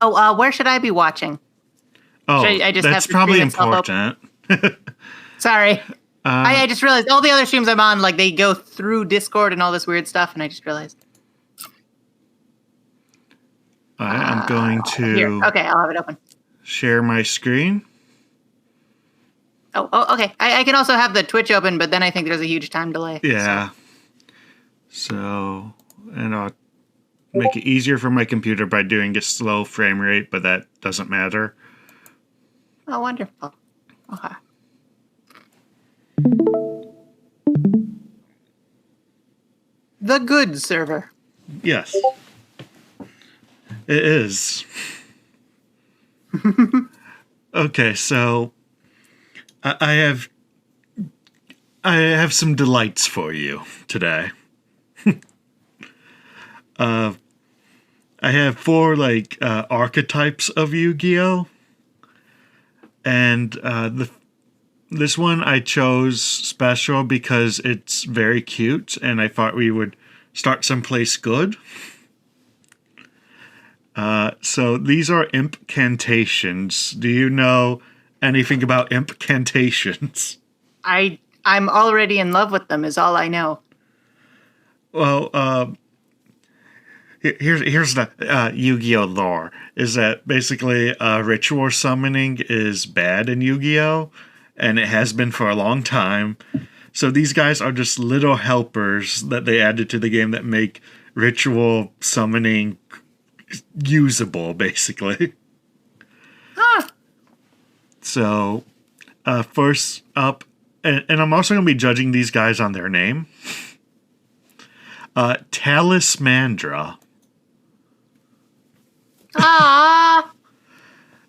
Oh, where should I be watching? Oh, I just that's have the probably stream itself important. Sorry. I just realized all the other streams I'm on, like, they go through Discord and all this weird stuff, and I just realized. All right, I'm going to Here. Okay, I'll have it open. share my screen. Oh, okay. I can also have the Twitch open, but then I think there's a huge time delay. Yeah. So, and I'll make it easier for my computer by doing a slow frame rate, but that doesn't matter. Oh, wonderful. Okay. The good server. Yes. It is. Okay, so I have some delights for you today. I have 4 archetypes of Yu-Gi-Oh, and this one I chose special because it's very cute, and I thought we would start someplace good. So these are Impcantations. Do you know anything about Impcantations? I'm already in love with them, is all I know. Well, here's the Yu-Gi-Oh lore. Is that basically ritual summoning is bad in Yu-Gi-Oh, and it has been for a long time. So these guys are just little helpers that they added to the game that make ritual summoning usable, basically. Huh. So, first up, and I'm also going to be judging these guys on their name. Talismandra. Ah.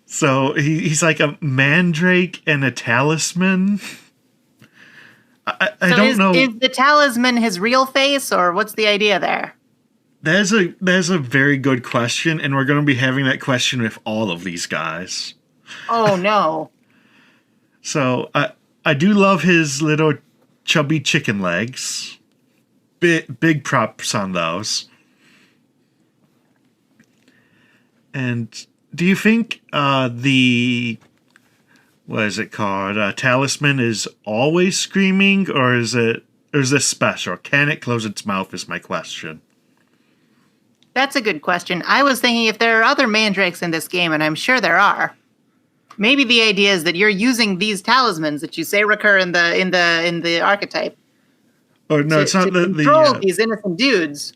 So he's like a mandrake and a talisman. I don't know. Is the talisman his real face, or what's the idea there? That's a very good question, and we're going to be having that question with all of these guys. Oh no. So I do love his little chubby chicken legs. Big props on those. And do you think the what is it called? Talisman is always screaming, or is this special? Can it close its mouth? Is my question. That's a good question. I was thinking if there are other mandrakes in this game, and I'm sure there are. Maybe the idea is that you're using these talismans that you say recur in the archetype. Or no, it's not to that control these innocent dudes.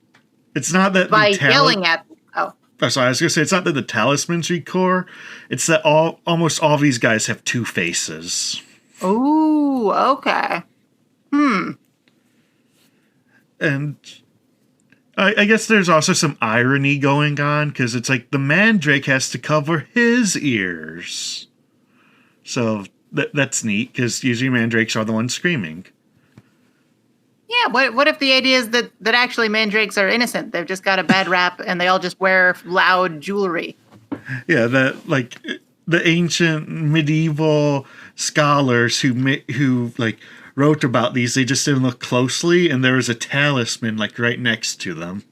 It's not that by yelling at. Oh, sorry. I was gonna say it's not that the talismans recur. It's that almost all these guys have 2 faces. Ooh, okay. And I guess there's also some irony going on, because it's like the mandrake has to cover his ears. So that's neat, because usually mandrakes are the ones screaming. Yeah, what if the idea is that actually mandrakes are innocent? They've just got a bad rap, and they all just wear loud jewelry. Yeah, the ancient medieval scholars who wrote about these, they just didn't look closely, and there was a talisman right next to them.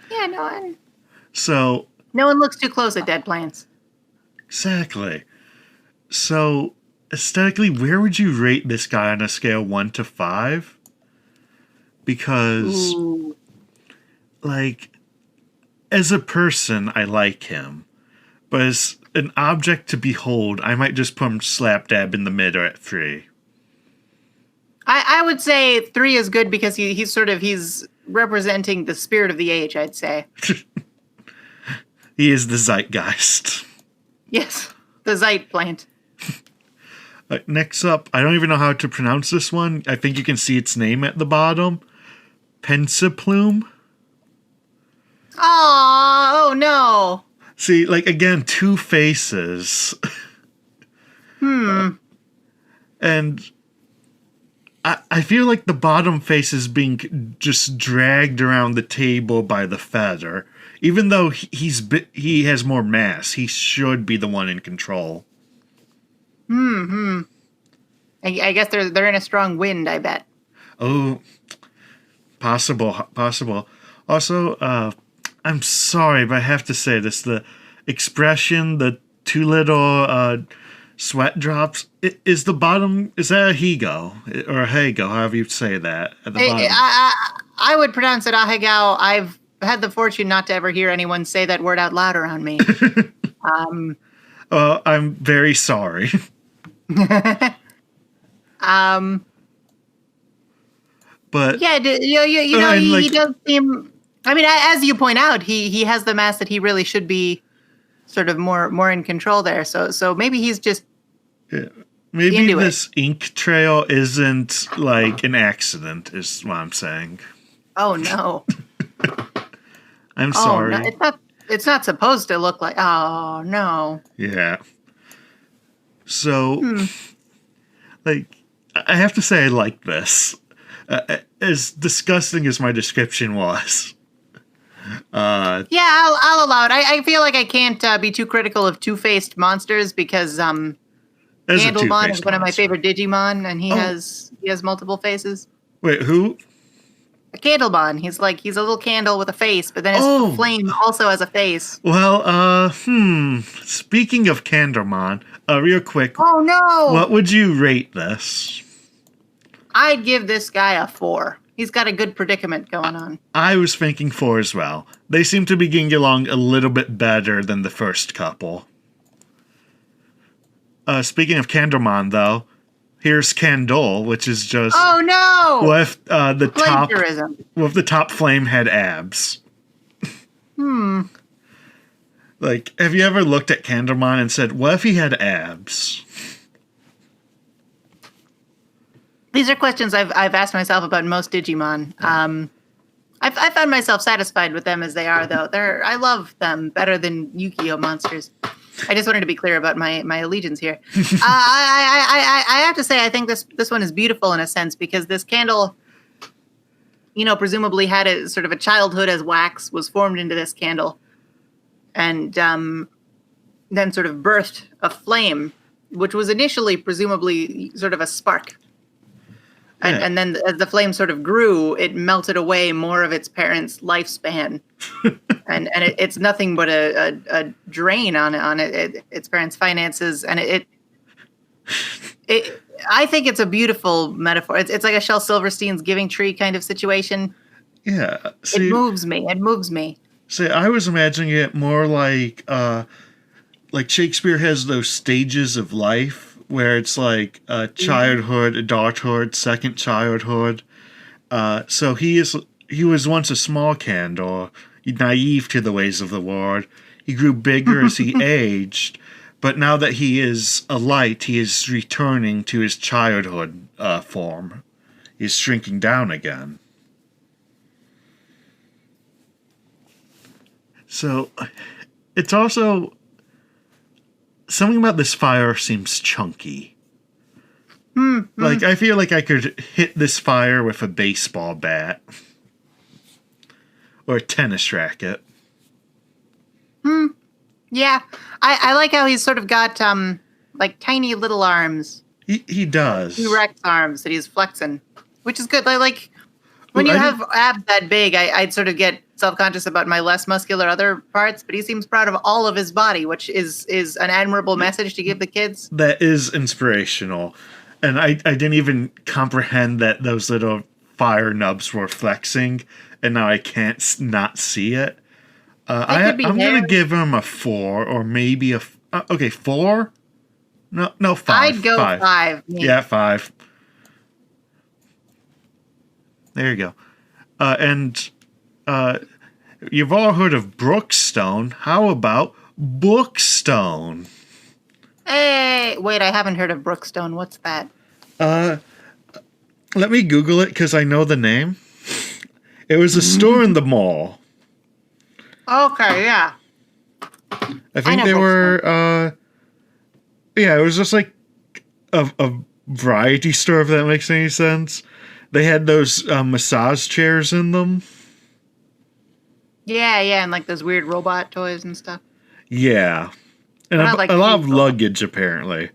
Yeah, So no one looks too close at dead plants. Exactly. So aesthetically, where would you rate this guy on a scale 1 to 5? Because Ooh. as a person, I like him, but as an object to behold, I might just put him slap dab in the mid or at 3. I would say 3 is good because he's representing the spirit of the age, I'd say. He is the zeitgeist. Yes, the Zeit plant. Next up, I don't even know how to pronounce this one. I think you can see its name at the bottom. Pensiplume. Oh no. See, again, 2 faces. And I feel like the bottom face is being just dragged around the table by the feather. Even though he has more mass, he should be the one in control. I guess they're in a strong wind, I bet. Oh, possible. Also, I'm sorry, but I have to say this. The expression, the two little sweat drops, is the bottom, is that a higo? Or a heigo, however you say that, at the bottom? I would pronounce it ahegao. I've had the fortune not to ever hear anyone say that word out loud around me. I'm very sorry. But yeah, you know, he does seem. I mean, as you point out, he has the mass that he really should be, sort of more in control there. So maybe he's just maybe into this ink trail isn't like an accident, is what I'm saying. Oh no! I'm sorry. No, it's not. It's not supposed to look like. Oh no! Yeah. So, like, I have to say I like this. As disgusting as my description was. Yeah, I'll allow it. I feel like I can't be too critical of two-faced monsters because Candlemon is one of my favorite Digimon, and he has multiple faces. Wait, who? Candlemon. He's a little candle with a face, but then his flame also has a face. Well, speaking of Candlemon, real quick. Oh no! What would you rate this? I'd give this guy a 4. He's got a good predicament going on. I was thinking 4 as well. They seem to be getting along a little bit better than the first couple. Speaking of Candlemon, though, here's Candle, which is just with the top flame had abs. Like, have you ever looked at Candlemon and said, "What if he had abs?" These are questions I've asked myself about most Digimon. I found myself satisfied with them as they are, though. I love them better than Yu-Gi-Oh monsters. I just wanted to be clear about my allegiance here. I have to say, I think this one is beautiful in a sense because this candle, presumably had a sort of a childhood as wax, was formed into this candle, and then sort of birthed a flame, which was initially presumably sort of a spark. And then as the flame sort of grew, it melted away more of its parents' lifespan. and it's nothing but a drain on its parents' finances. And I think it's a beautiful metaphor. It's like a Shel Silverstein's Giving Tree kind of situation. Yeah. See, it moves me. See, I was imagining it more like Shakespeare has those stages of life, where it's like childhood, adulthood, second childhood. So he was once a small candle, naive to the ways of the world. He grew bigger as he aged, but now that he is a light, he is returning to his childhood form. He's shrinking down again. So it's also... something about this fire seems chunky. Like, I feel like I could hit this fire with a baseball bat. Or a tennis racket. Yeah. I like how he's sort of got, like, tiny little arms. He does. T-Rex arms that he's flexing. Which is good. Like when you have abs that big, I'd sort of get self-conscious about my less muscular other parts, but he seems proud of all of his body, which is an admirable message to give the kids. That is inspirational. And I didn't even comprehend that those little fire nubs were flexing, and now I can't not see it. I'm going to give him a 4, or maybe 4? No, 5. I'd go 5. Yeah, 5. There you go. And you've all heard of Brookstone. How about Bookstone? Hey, wait, I haven't heard of Brookstone. What's that? Let me Google it because I know the name. It was a store in the mall. Okay, yeah. I think they were, it was just like a variety store, if that makes any sense. They had those massage chairs in them. Yeah, and like those weird robot toys and stuff. Yeah. And a lot of luggage, apparently.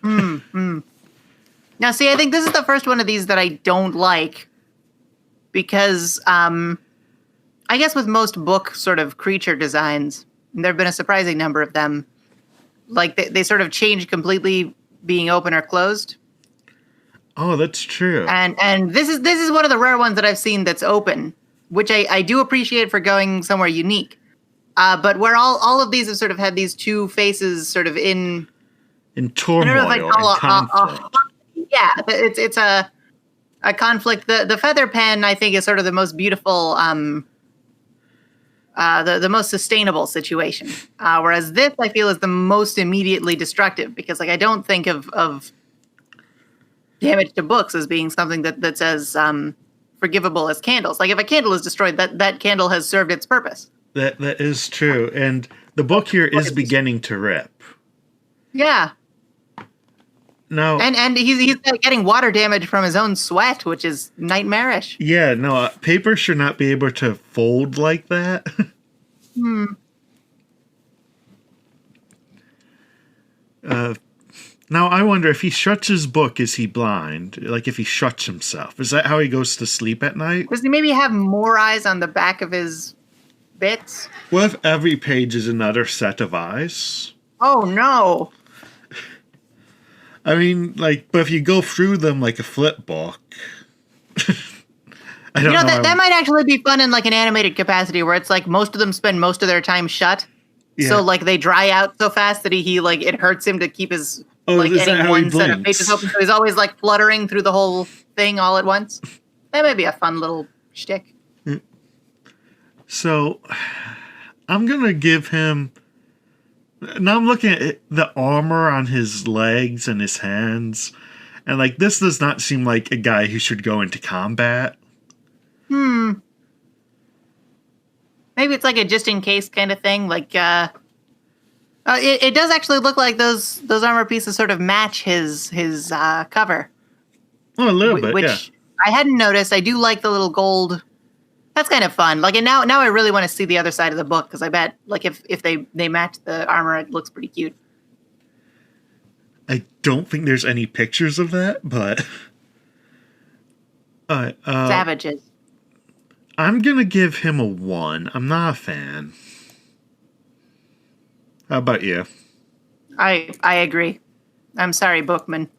Now, see, I think this is the first one of these that I don't like. Because I I guess with most book sort of creature designs, and there have been a surprising number of them, like they sort of change completely being open or closed. Oh, that's true. And this is one of the rare ones that I've seen that's open, which I do appreciate for going somewhere unique. But where all of these have sort of had these two faces sort of in turmoil, I don't know if I'd call and conflict. yeah, it's a conflict. The feather pen, I think, is sort of the most beautiful, the most sustainable situation. Whereas this, I feel, is the most immediately destructive because, like, I don't think of damage to books as being something that's as forgivable as candles. Like, if a candle is destroyed, that candle has served its purpose. That is true, and the book here is beginning to rip. Yeah. No, and he's getting water damage from his own sweat, which is nightmarish. Yeah, no, paper should not be able to fold like that. Now, I wonder if he shuts his book, is he blind? Like, if he shuts himself. Is that how he goes to sleep at night? Does he maybe have more eyes on the back of his bits? What if every page is another set of eyes? Oh, no. I mean, like, but if you go through them like a flip book... I don't know. That might actually be fun in, like, an animated capacity where it's, like, most of them spend most of their time shut. Yeah. So, like, they dry out so fast that he like, it hurts him to keep his... like getting one set of pages open, so he's always like fluttering through the whole thing all at once. That may be a fun little shtick. So, I'm gonna give him. Now I'm looking at the armor on his legs and his hands, and like this does not seem like a guy who should go into combat. Maybe it's like a just in case kind of thing, like. It does actually look like those armor pieces sort of match his cover. Oh, a little bit, which yeah. I hadn't noticed. I do like the little gold. That's kind of fun. Like, and now I really want to see the other side of the book because I bet, like, if they match the armor, it looks pretty cute. I don't think there's any pictures of that, but Savages. I'm gonna give him a 1. I'm not a fan. How about you? I agree. I'm sorry, Bookman.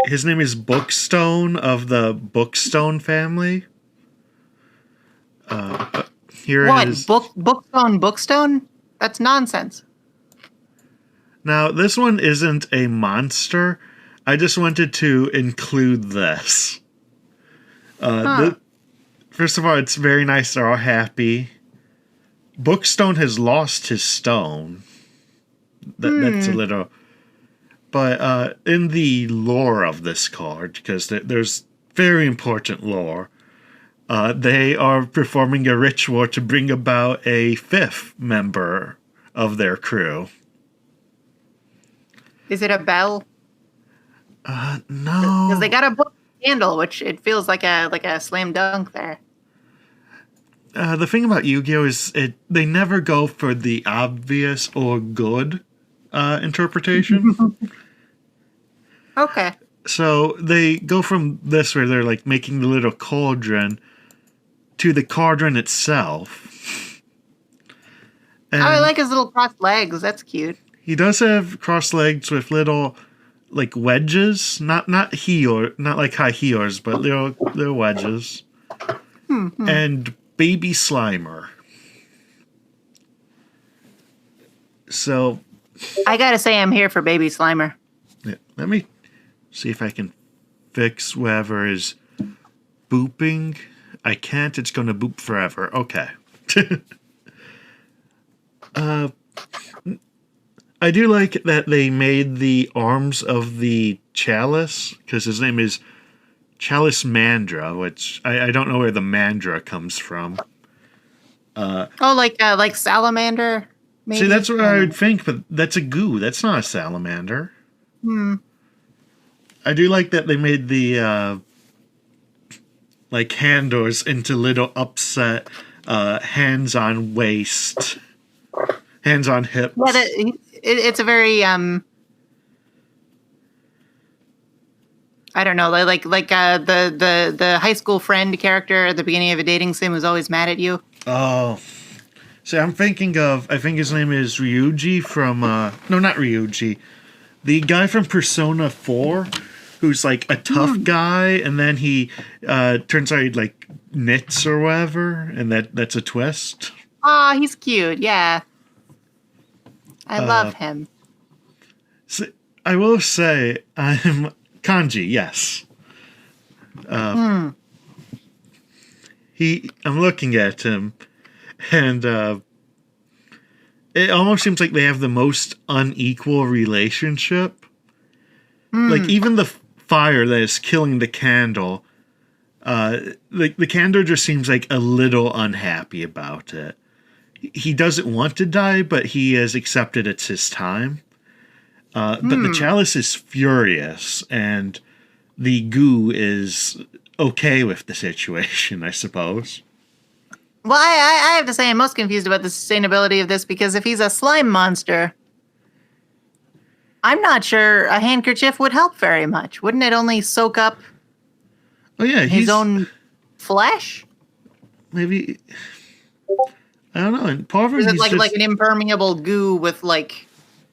His name is Bookstone of the Bookstone family. Here what? it is. Bookstone? That's nonsense. Now, this one isn't a monster. I just wanted to include this. First of all, it's very nice. They're all happy. Bookstone has lost his stone. That's a little... But in the lore of this card, because there's very important lore, they are performing a ritual to bring about a 5th member of their crew. Is it a bell? No. Because they got a book handle, which it feels like a slam dunk there. The thing about Yu-Gi-Oh! Is they never go for the obvious or good interpretation. Okay. So they go from this where they're like making the little cauldron to the cauldron itself. And I like his little crossed legs. That's cute. He does have crossed legs with little like wedges, not like high heels, but little wedges. And Baby Slimer. So I gotta say I'm here for Baby Slimer. Yeah, let me see if I can fix whatever is booping. I can't, it's gonna boop forever. Okay. I do like that they made the arms of the chalice, because his name is Chalice Mandra, which I don't know where the Mandra comes from. Like salamander? Maybe? See, that's what I would think, but that's a goo. That's not a salamander. I do like that they made the like handles into little upset hands on waist, hands on hips. Yeah, it's a very I don't know, the high school friend character at the beginning of a dating sim who's always mad at you. Oh. See, I'm thinking of, I think his name is Ryuji from, no, not Ryuji. The guy from Persona 4, who's like a tough guy, and then he turns out he like knits or whatever, and that's a twist. Aw, he's cute, yeah. I love him. So, I will say, I'm Kanji, yes. I'm looking at him, and it almost seems like they have the most unequal relationship. Like, even the fire that is killing the candle, the candle just seems like a little unhappy about it. He doesn't want to die, but he has accepted it's his time. But the chalice is furious, and the goo is okay with the situation, I suppose. Well, I have to say I'm most confused about the sustainability of this, because if he's a slime monster, I'm not sure a handkerchief would help very much. Wouldn't it only soak up his own flesh? Maybe, I don't know. And part of Is it it like an impermeable goo with like,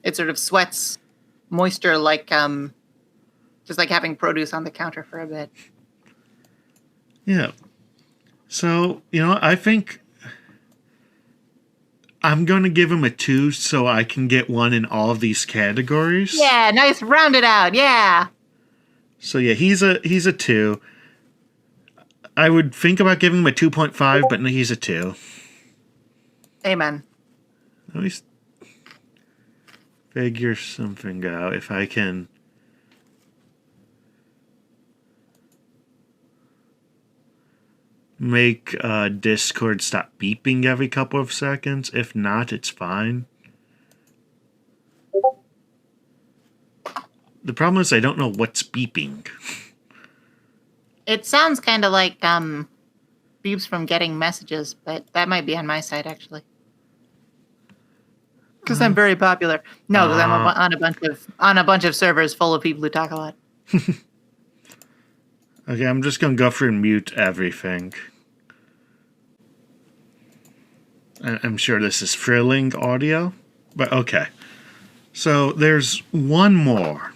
it sort of sweats moisture like just like having produce on the counter for a bit. Yeah. So, I think I'm going to give him a 2 so I can get 1 in all of these categories. Yeah, nice, round it out, yeah. So yeah, he's a 2. I would think about giving him a 2.5, but no, he's a 2. Amen. Let me figure something out if I can. Make Discord stop beeping every couple of seconds. If not, it's fine. The problem is I don't know what's beeping. It sounds kind of like beeps from getting messages, but that might be on my side actually. Because I'm very popular. No, because I'm on a bunch of servers full of people who talk a lot. Okay, I'm just gonna go through and mute everything. I'm sure this is thrilling audio, but okay. So there's one more.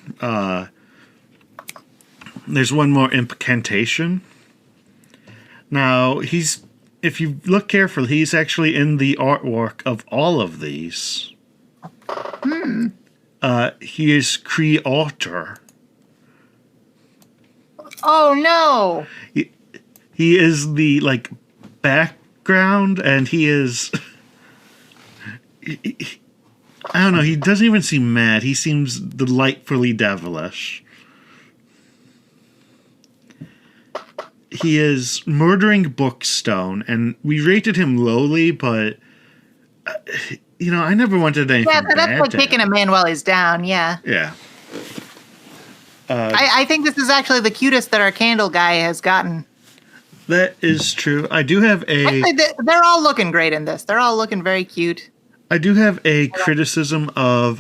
There's one more incantation. Now, if you look carefully, he's actually in the artwork of all of these. He is creator. Oh no! He is the background, and he is. I don't know. He doesn't even seem mad. He seems delightfully devilish. He is murdering Bookstone, and we rated him lowly, but I never wanted anything bad. Yeah, that's like kicking a man while he's down. Yeah. Yeah. I think this is actually the cutest that our candle guy has gotten. That is true. I do have a. Actually, they're all looking great in this. They're all looking very cute. I do have a criticism of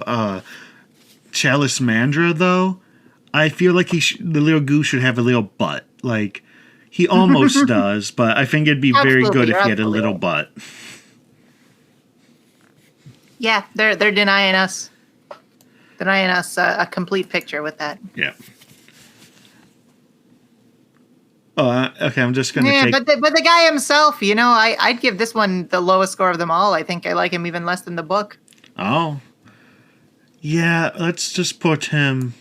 Chalice Mandra, though. I feel like the little goo should have a little butt. Like, he almost does, but I think it'd be very good if he had a little butt. Yeah, they're denying us a complete picture with that. Yeah. Oh, okay. I'm just gonna. Yeah, but the guy himself, I'd give this one the lowest score of them all. I think I like him even less than the book. Oh. Yeah, let's just put him.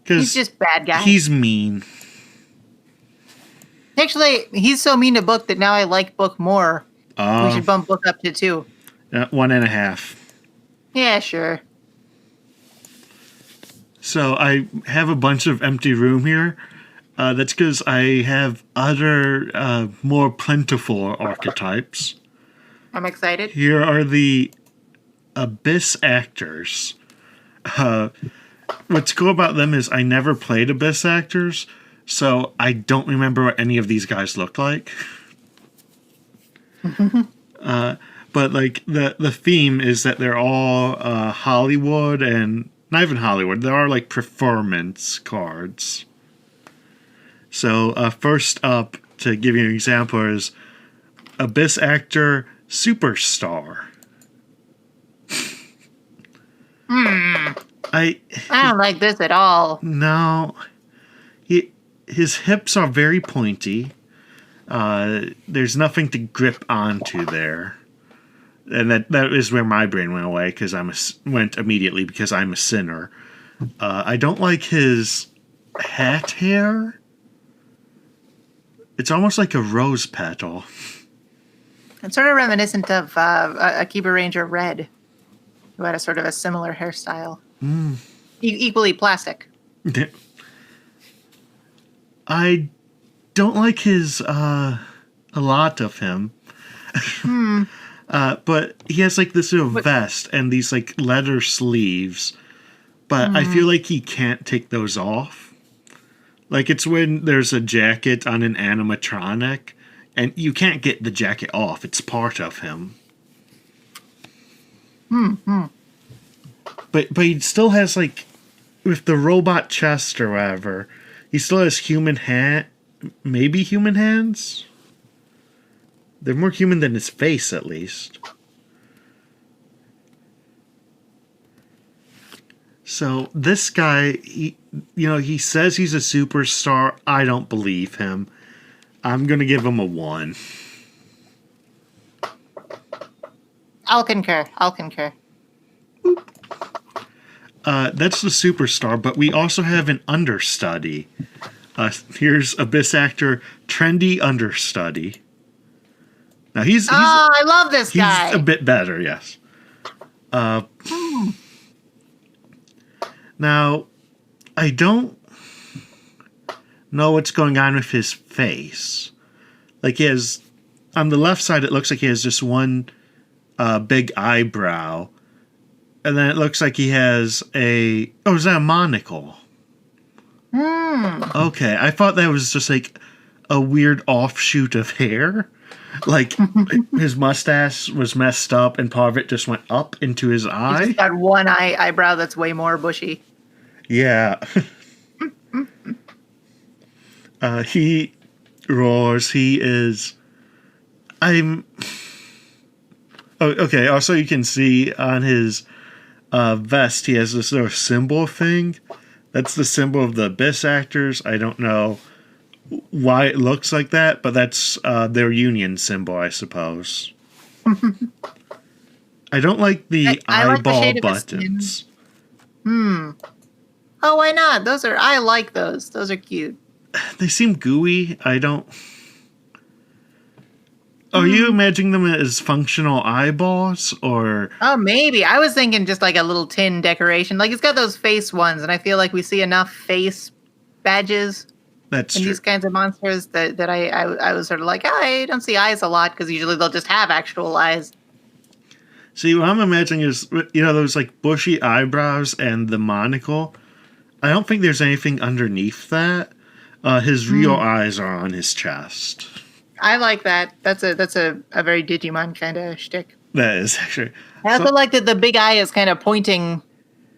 He's just bad guy. He's mean. Actually, he's so mean to Book that now I like Book more. Oh. We should bump Book up to 2. 1.5. Yeah, sure. So I have a bunch of empty room here. That's because I have other, more plentiful archetypes. I'm excited. Here are the Abyss actors. What's cool about them is I never played Abyss actors, so I don't remember what any of these guys look like. But the theme is that they're all Hollywood and not even Hollywood. There are like performance cards. So first up, to give you an example, is Abyss Actor Superstar. I don't like this at all. No. His hips are very pointy. There's nothing to grip onto there. And that is where my brain went away, because went immediately because I'm a sinner. I don't like his hat hair. It's almost like a rose petal. It's sort of reminiscent of Akiba Ranger Red, who had a sort of a similar hairstyle. Equally plastic. I don't like a lot of him. But he has like this little vest and these like leather sleeves. But I feel like he can't take those off. Like, it's when there's a jacket on an animatronic, and you can't get the jacket off. It's part of him. But he still has, like, with the robot chest or whatever, he still has maybe human hands? They're more human than his face, at least. So this guy, he says he's a superstar. I don't believe him. I'm going to give him a 1. I'll concur. That's the superstar, but we also have an understudy. Here's Abyss Actor Trendy Understudy. Now he's I love this guy. He's a bit better, yes. Now, I don't know what's going on with his face. Like, he has, on the left side, it looks like he has just one big eyebrow. And then it looks like he has is that a monocle? Okay, I thought that was just like a weird offshoot of hair. Like, his mustache was messed up and part of it just went up into his eye. He's just got one eyebrow that's way more bushy. Yeah. He roars. He is... okay, also you can see on his vest, he has this little symbol thing. That's the symbol of the Abyss Actors. I don't know why it looks like that, but that's their union symbol, I suppose. I don't like the eyeball like the buttons. Oh, why not? I like those. Those are cute. They seem gooey. I don't... Are you imagining them as functional eyeballs, or... Oh, maybe. I was thinking just like a little tin decoration. Like, it's got those face ones, and I feel like we see enough face badges in these kinds of monsters that I was sort of like, I don't see eyes a lot, because usually they'll just have actual eyes. See, what I'm imagining is, those like bushy eyebrows and the monocle. I don't think there's anything underneath that. His real eyes are on his chest. I like that. That's a very Digimon kind of shtick. That is, actually. I also like that the big eye is kind of pointing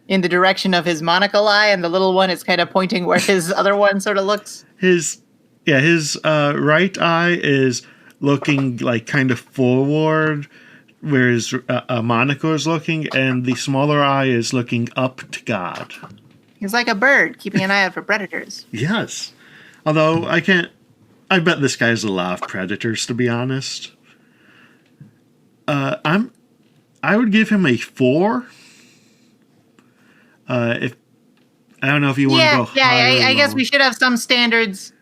in the direction of his monocle eye, and the little one is kind of pointing where his other one sort of looks. His right eye is looking like kind of forward, where his monocle is looking, and the smaller eye is looking up to God. He's like a bird, keeping an eye out for predators. Yes. Although, I bet this guy has a lot of predators, to be honest. I would give him a 4. If I don't know if you want to go higher. I guess we should have some standards.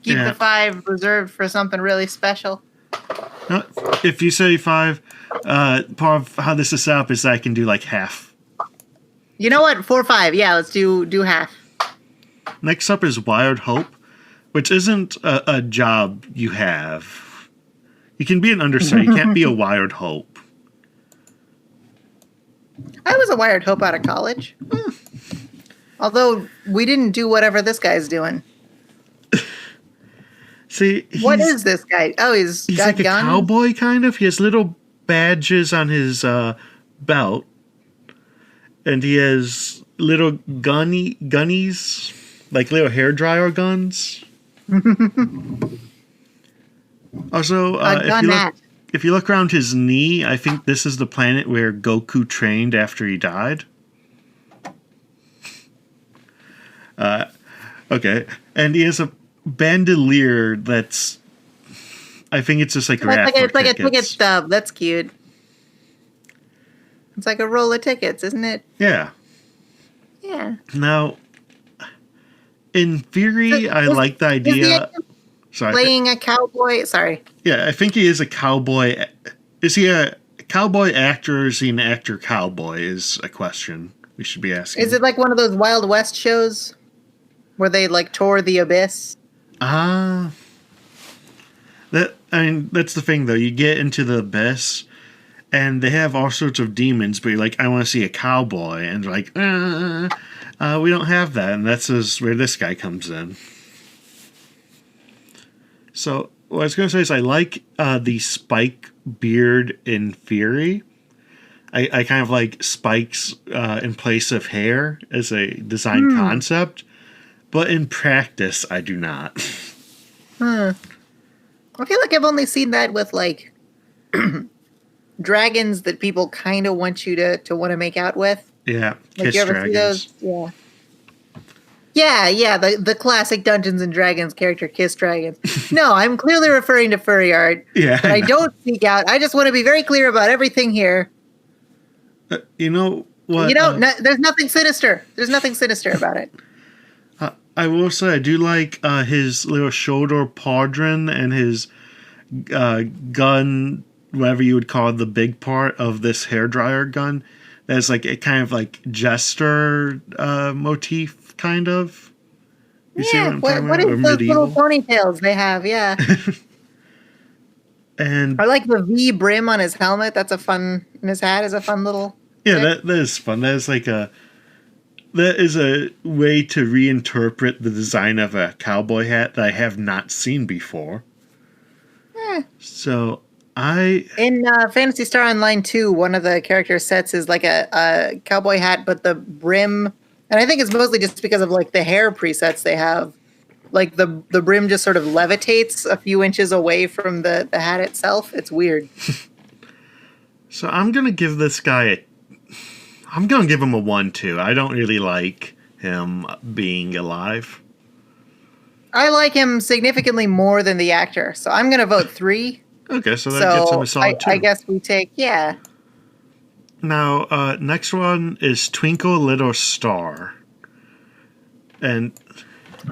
Keep the 5 reserved for something really special. No, if you say 5, part of how this is set up is I can do like half. You know what? 4 or 5. Yeah, let's do half. Next up is Wild Hope, which isn't a job you have. You can be an understudy. You can't be a Wild Hope. I was a Wired Hope out of college. Although we didn't do whatever this guy's doing. See, what is this guy? Oh, he's got like guns? A cowboy, kind of. He has little badges on his belt. And he has little gunnies, like little hairdryer guns. Also, Gunette. if you look around his knee, I think this is the planet where Goku trained after he died. Okay, and he has a bandolier that's, I think it's just like It's like a ticket tickets. stub. That's cute. It's like a roll of tickets, isn't it? Yeah. Yeah. Now, in theory, I like the Is idea. he Sorry. playing a cowboy? Sorry. Yeah, I think he is a cowboy. Is he a cowboy actor or is he an actor cowboy? Is a question we should be asking. Is it like one of those Wild West shows where they like tour the abyss? That's the thing though. You get into the abyss, and they have all sorts of demons, but you're like, I want to see a cowboy, and they're like, we don't have that, and that's where this guy comes in. So what I was going to say is I like the Spike beard in theory. I kind of like spikes in place of hair as a design concept, but in practice, I do not. I feel like I've only seen that with like dragons that people kind of want you to want to make out with. Yeah, Like kiss you ever dragons. see those? Yeah. The classic Dungeons and Dragons character, kiss dragons. No, I'm clearly referring to furry art. Yeah, But I don't seek out. I just want to be very clear about everything here. You know what? There's nothing sinister. There's nothing sinister about it. I will say I do like his little shoulder pauldron and his gun, whatever you would call the big part of this hairdryer gun. That's like a kind of like jester motif, kind of. You see what I'm talking what about? is Or those medieval. little ponytails they have? Yeah. And I like the V brim on his helmet. That's a fun, and his hat is a fun little. yeah, thing. that is fun. That is a way to reinterpret the design of a cowboy hat that I have not seen before. So In Phantasy Star Online 2, one of the character sets is like a cowboy hat, but the brim, and I think it's mostly just because of like the hair presets they have. Like the brim just sort of levitates a few inches away from the hat itself. It's weird. So I'm gonna give this guy I'm gonna give him a 1-2. I don't really like him being alive. I like him significantly more than the actor, so I'm going to vote 3. Okay, so that gets him a solid 2. I guess we take, yeah. Now, next one is Twinkle Little Star. And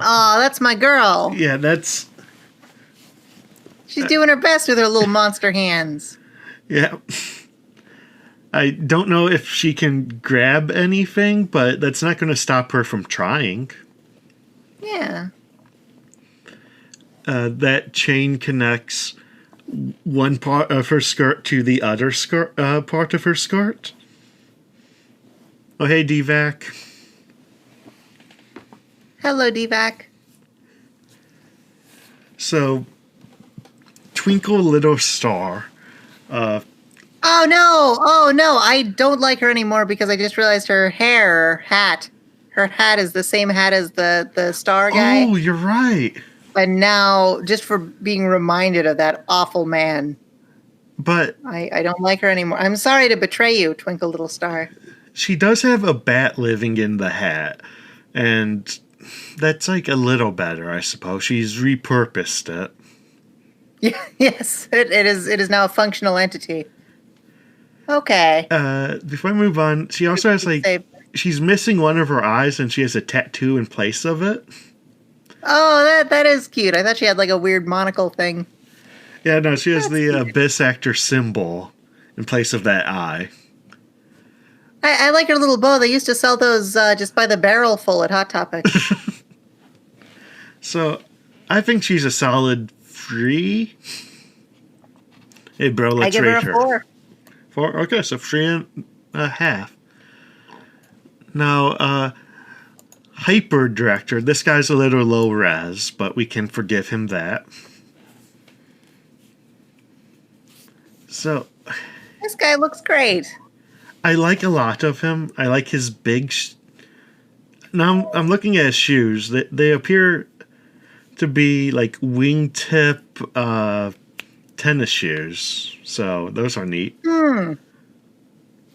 Oh, that's my girl. yeah, that's She's doing her best with her little monster hands. yeah. I don't know if she can grab anything, but that's not going to stop her from trying. Yeah. That chain connects one part of her skirt to the other part of her skirt. Oh, hey, DVAC. Hello, Divac. So, Twinkle Little Star. Oh no, I don't like her anymore because I just realized her hat is the same hat as the star guy. Oh, you're right. And now, just for being reminded of that awful man, But I don't like her anymore. I'm sorry to betray you, Twinkle Little Star. she does have a bat living in the hat. And that's like a little better, I suppose. She's repurposed it. Yes, it is now a functional entity. Okay. Before I move on, she also has like... Save. She's missing one of her eyes and she has a tattoo in place of it. Oh, that is cute. I thought she had like a weird monocle thing. Yeah, no, she has That's the cute. Abyss Actor symbol in place of that eye. I like her little bow. They used to sell those just by the barrel full at Hot Topic. So, I think she's a solid 3. Hey, bro, I let's give her rate a her. 4. 4? Okay, so 3.5. Now, Hyper Director. This guy's a little low res, but we can forgive him that. So, This guy looks great. I like a lot of him. I like his big Now I'm looking at his shoes. They appear to be like wingtip tennis shoes. So those are neat.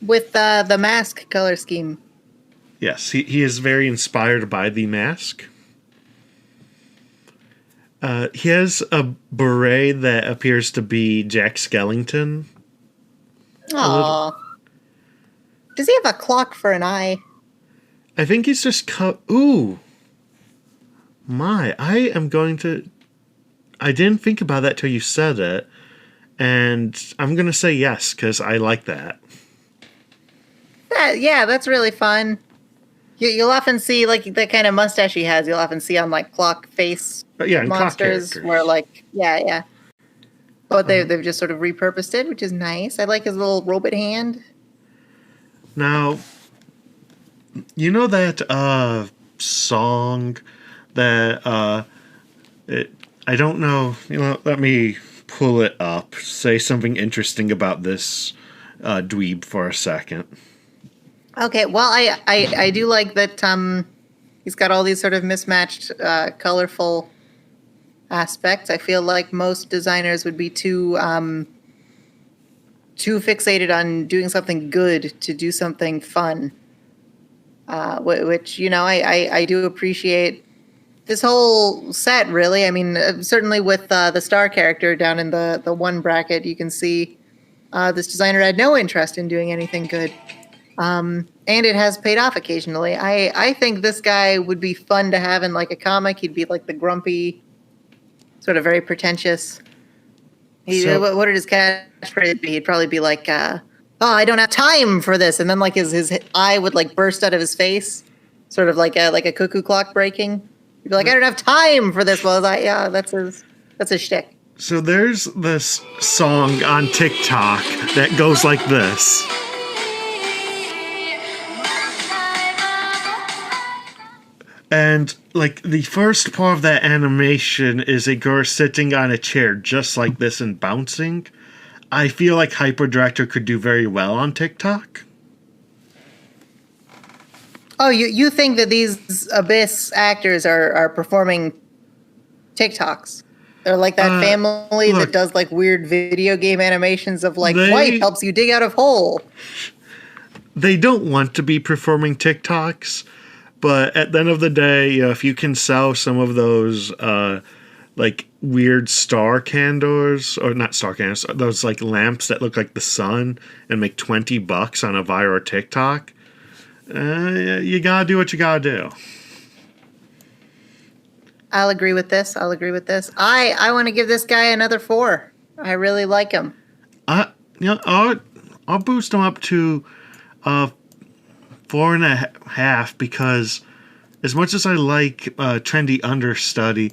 With the mask color scheme. Yes, he is very inspired by the mask. He has a beret that appears to be Jack Skellington. Aww. Does he have a clock for an eye? I think he's just ooh. My, I am going to... I didn't think about that till you said it. And I'm going to say yes, because I like that. Yeah, that's really fun. You'll often see, like, the kind of mustache he has, you'll often see on, like, clock face And monsters. clock Where, like, yeah. But they've just sort of repurposed it, which is nice. I like his little robot hand. Now, you know that song that I don't know. Let me pull it up. Say something interesting about this dweeb for a second. Okay, well, I do like that he's got all these sort of mismatched, colorful aspects. I feel like most designers would be too fixated on doing something good to do something fun, which, I do appreciate this whole set, really. I mean, certainly with the star character down in the one bracket, you can see this designer had no interest in doing anything good. And it has paid off occasionally. I think this guy would be fun to have in, like, a comic. He'd be like the grumpy, sort of very pretentious. What would his catchphrase be? He'd probably be like, "Oh, I don't have time for this," and then, like, his eye would, like, burst out of his face, sort of like a cuckoo clock breaking. He'd be like, "I don't have time for this." Well, yeah, that's his shtick. So there's this song on TikTok that goes like this. And, like, the first part of that animation is a girl sitting on a chair just like this and bouncing. I feel like Hyperdirector could do very well on TikTok. Oh, you think that these Abyss actors are performing TikToks? They're like that family that does, like, weird video game animations of, like, wife helps you dig out of hole. They don't want to be performing TikToks. But at the end of the day, if you can sell some of those, like, weird star candles, or not star candles, those, like, lamps that look like the sun, and make $20 on a viral TikTok, you gotta do what you gotta do. I'll agree with this. I want to give this guy another 4. I really like him. I'll boost him up to 4.5 because as much as I like trendy understudy,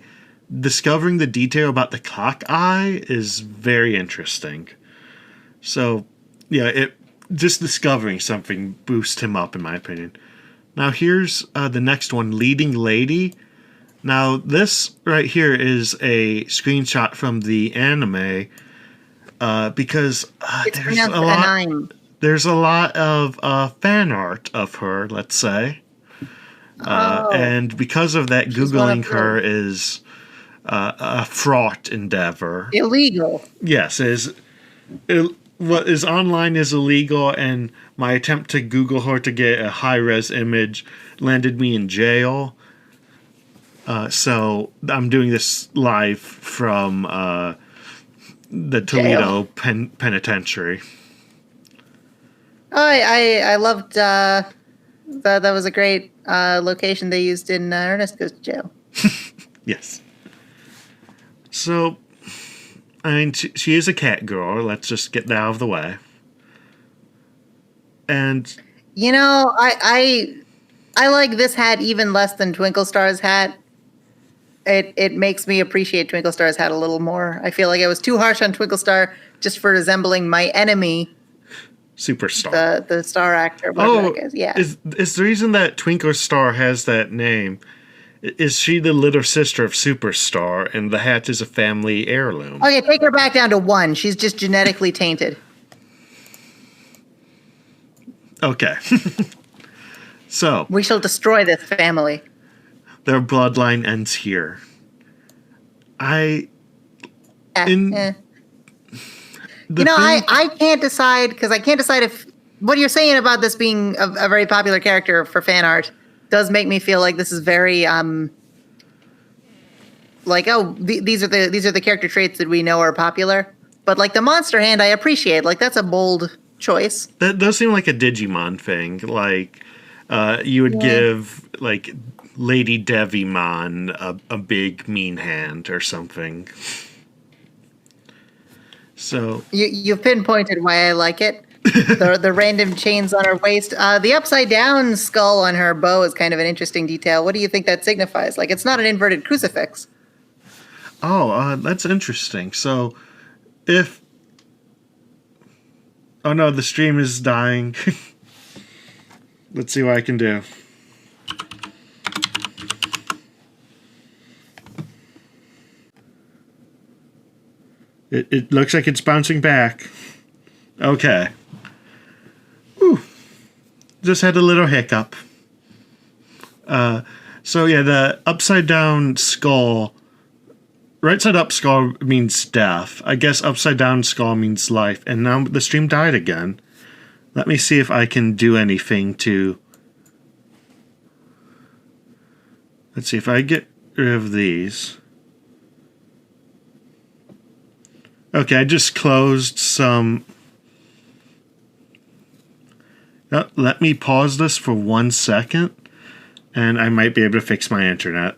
discovering the detail about the clock eye is very interesting. So, yeah, just discovering something boosts him up, in my opinion. Now, here's the next one, Leading Lady. Now, this right here is a screenshot from the anime because there's a lot of fan art of her, let's say. And because of that, Googling her is a fraught endeavor. Illegal. Yes, what is online is illegal, and my attempt to Google her to get a high-res image landed me in jail. So I'm doing this live from the Toledo Penitentiary. I loved that was a great location they used in Ernest Goes to Jail. Yes. So, I mean, she is a cat girl. Let's just get that out of the way. And I like this hat even less than Twinkle Star's hat. It makes me appreciate Twinkle Star's hat a little more. I feel like I was too harsh on Twinkle Star just for resembling my enemy, Superstar. The star actor. Yeah. Is the reason that Twinkle Star has that name? Is she the little sister of Superstar, and the hat is a family heirloom? Okay, take her back down to 1. She's just genetically tainted. Okay. So, We shall destroy this family. their bloodline ends here. I Eh, in eh. the I can't decide because I can't decide if what you're saying about this being a very popular character for fan art does make me feel like this is very like these are the character traits that we know are popular. But like the monster hand, I appreciate. Like that's a bold choice. that does seem like a Digimon thing. Like you would give like Lady Devimon a big mean hand or something. So You've pinpointed why I like it. The random chains on her waist. The upside down skull on her bow is kind of an interesting detail. What do you think that signifies? Like it's not an inverted crucifix. that's interesting. So if oh no, the stream is dying. Let's see what I can do. It looks like it's bouncing back. Okay. Whew. Just had a little hiccup. So yeah, the upside down skull, right side up skull means death. I guess upside down skull means life. And now the stream died again. Let me see if I can do anything to... Let's see if I get rid of these. Okay, I just closed some... Let me pause this for 1 second, and I might be able to fix my internet.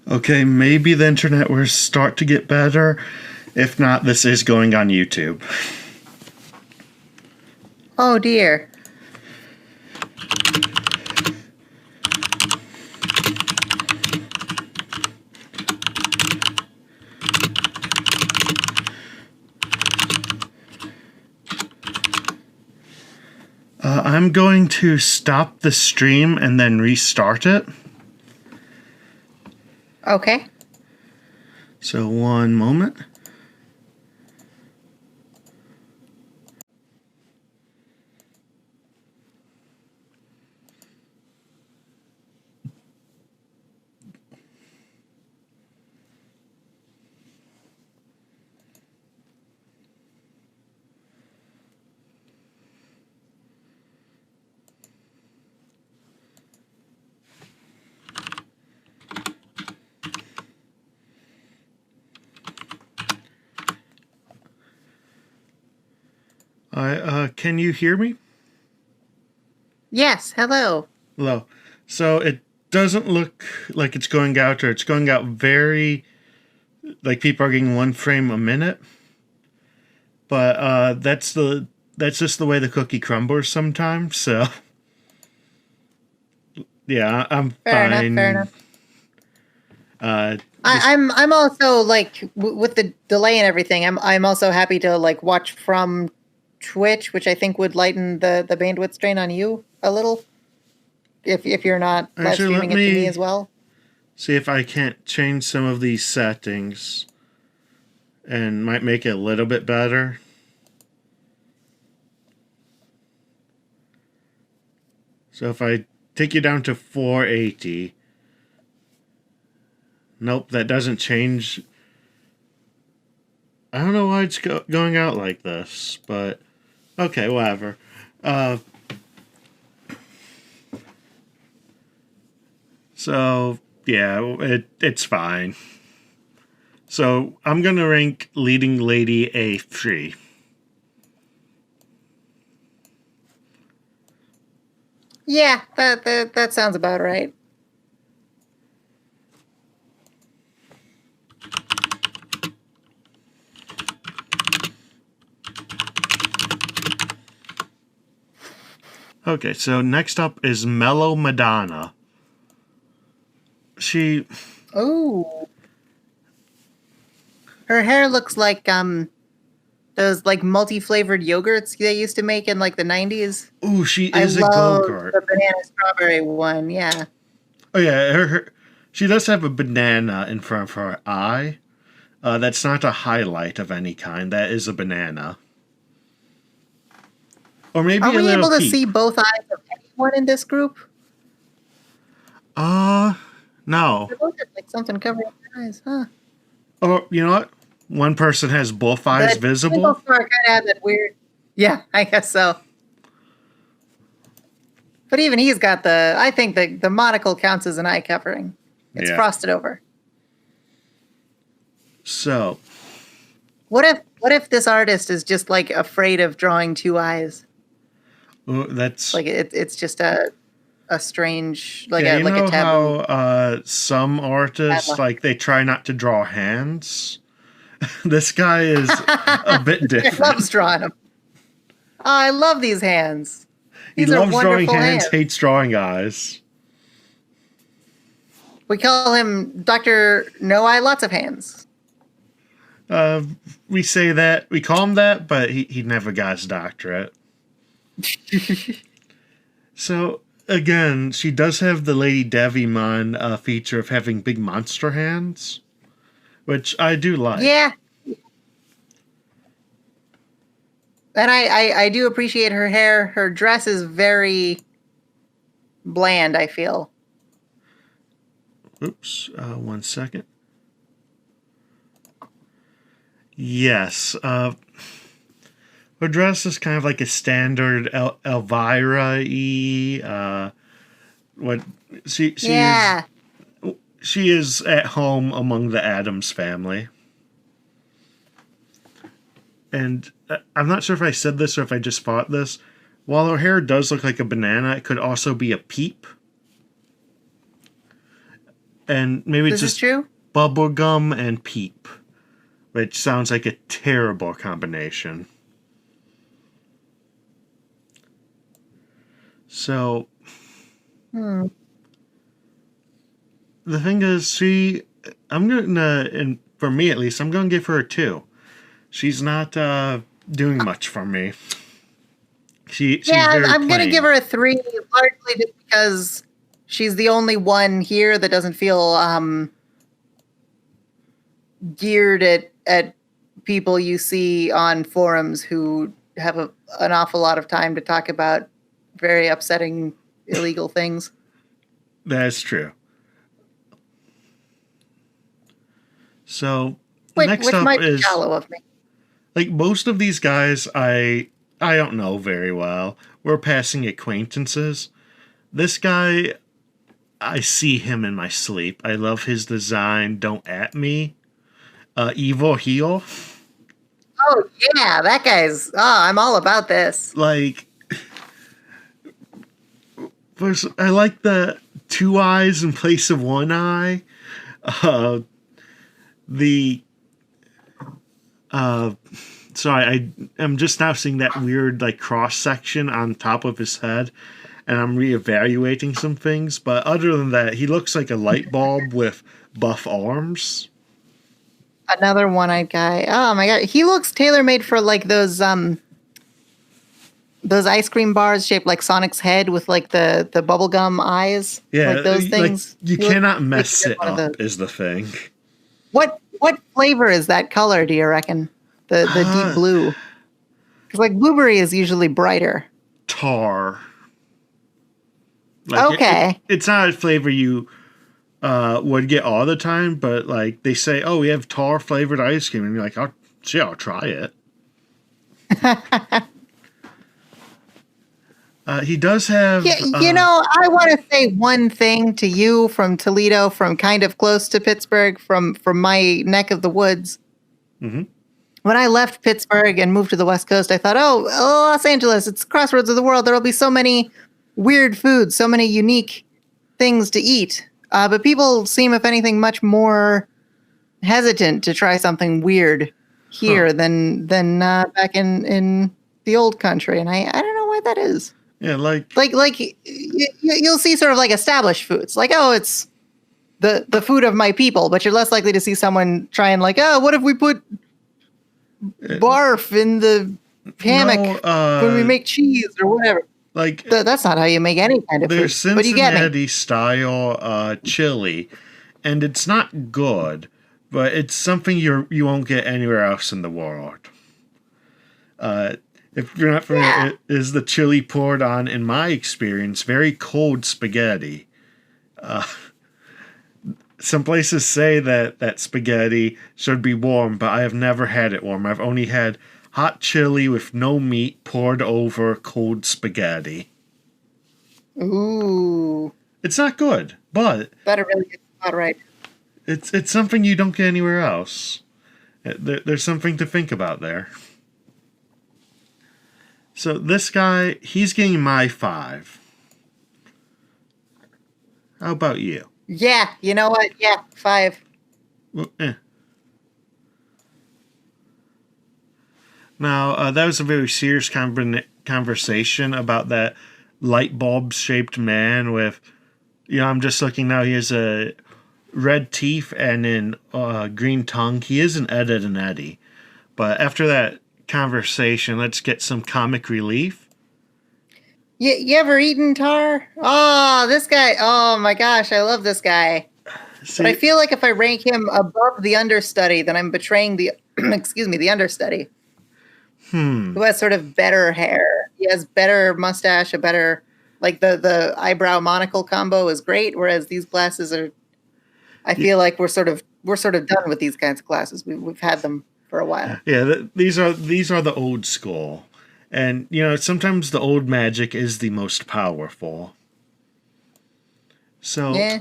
Okay, maybe the internet will start to get better. If not, this is going on YouTube. Oh dear. I'm going to stop the stream and then restart it. Okay. So 1 moment. Can you hear me? Yes. Hello. Hello. So it doesn't look like it's going out, or it's going out very, like people are getting 1 frame a minute. But that's just the way the cookie crumbles sometimes. So yeah, I'm Fair fine. enough. Fair enough. I'm also like with the delay and everything. I'm also happy to like watch from Twitch, which I think would lighten the bandwidth strain on you a little. If you're not live Actually, streaming it to me as well. See if I can't change some of these settings, and might make it a little bit better. So if I take you down to 480. Nope, that doesn't change. I don't know why it's going out like this, but okay, whatever. So yeah, it's fine. So I'm gonna rank Leading Lady A3. Yeah, that sounds about right. Okay, so next up is Mellow Madonna. She... Oh. Her hair looks like the those like multi-flavored yogurts they used to make in like the 90s. Ooh, she I is a love go-kart. the banana strawberry one. Yeah. Oh yeah, she does have a banana in front of her eye. That's not a highlight of any kind. That is a banana. Or maybe Are a we little able to peep. see both eyes of anyone in this group? No. They both have like something covering their eyes, huh? Or you know what? One person has both eyes The visible. twinkle star kind of had that weird. Yeah, I guess so. But even he's got the. I think the monocle counts as an eye covering. It's Yeah. frosted over. So What if this artist is just like afraid of drawing two eyes? that's Like it's just a strange like yeah. a You like know a taboo. how some artists Taboo. like they try not to draw hands. This guy is a bit He different. loves drawing them. Oh, I love these hands. He These are loves drawing wonderful hands, hands. hates drawing eyes. We call him Dr. No Eye Lots of Hands. We say that we call him that, but he never got his doctorate. So again, she does have the Lady Devimon feature of having big monster hands, which I do like. Yeah. And I do appreciate her hair. Her dress is very bland, I feel. Oops, 1 second. Yes, her dress is kind of like a standard Elvira-y. What Yeah. she is at home among the Addams family. And I'm not sure if I said this or if I just thought this. While her hair does look like a banana, it could also be a peep. And maybe it's This is just true? bubblegum and peep, which sounds like a terrible combination. So, Hmm. the thing is, I'm gonna, and for me at least, I'm gonna give her a 2. She's not doing much for me. She's Yeah, very I'm going to plain. give her a 3, largely just because she's the only one here that doesn't feel geared at people you see on forums who have an awful lot of time to talk about very upsetting illegal things. That's true. So Which next up might be is shallow of me. like most of these guys I don't know very well. We're passing acquaintances. This guy, I see him in my sleep. I love his design. Don't at me. Evil heel. Oh yeah, that guy's. Oh, I'm all about this. Like, first, I like the 2 eyes in place of 1 eye. Sorry, I'm just now seeing that weird like cross section on top of his head, and I'm reevaluating some things. But other than that, he looks like a light bulb with buff arms. Another one-eyed guy. Oh my god, he looks tailor-made for like those ice cream bars shaped like Sonic's head with like the bubblegum eyes. Yeah, like those things. you He looks cannot like mess he's it one of up. those. Is the thing. What flavor is that color? Do you reckon the deep blue? Because like blueberry is usually brighter. Tar. Like, Okay. It's not a flavor you would get all the time, but like they say, oh, we have tar flavored ice cream, and you're like, I'll try it. He does have. Yeah, I want to say one thing to you from Toledo, from kind of close to Pittsburgh, from my neck of the woods. Mhm. When I left Pittsburgh and moved to the West Coast, I thought, oh, Los Angeles, it's the crossroads of the world. There will be so many weird foods, so many unique things to eat. But people seem, if anything, much more hesitant to try something weird here than back in the old country. And I don't know why that is. Yeah, like You'll see sort of like established foods, like, oh, it's the food of my people, but you're less likely to see someone try and like, oh, what if we put barf in the hammock when we make cheese or whatever. Like That's not how you make any kind of there's food. But you get me. Cincinnati style chili, and it's not good, but it's something you won't get anywhere else in the world. If you're not familiar, it is the chili poured on, in my experience, very cold spaghetti. Some places say that spaghetti should be warm, but I have never had it warm. I've only had hot chili with no meat poured over cold spaghetti. Ooh. It's not good, but Better really get that right. it's something you don't get anywhere else. There's something to think about there. So this guy, he's getting my 5. How about you? Yeah, you know what? Yeah, 5. Well, Now, that was a very serious conversation about that light bulb shaped man with, I'm just looking now, he has a red teeth and an green tongue. He is an Ed, Edd n Eddy. But after that conversation, let's get some comic relief. You ever eaten tar? Oh, this guy. Oh my gosh, I love this guy. See, But I feel like if I rank him above the understudy, then I'm betraying the the understudy. Who has sort of better hair. He has better mustache, a better the eyebrow monocle combo is great, whereas these glasses are I feel like we're sort of done with these kinds of glasses. We've had them for a while. Yeah, these are the old school. And sometimes the old magic is the most powerful. So yeah,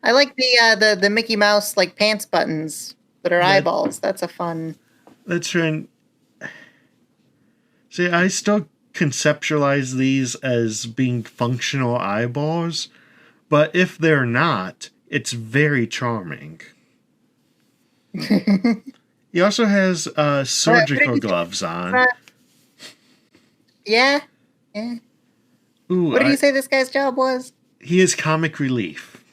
I like the Mickey Mouse pants buttons that are eyeballs. That's a fun. That's right. See, I still conceptualize these as being functional eyeballs, but if they're not, it's very charming. He also has surgical gloves on. Yeah. Ooh, What did you say this guy's job was? He is comic relief.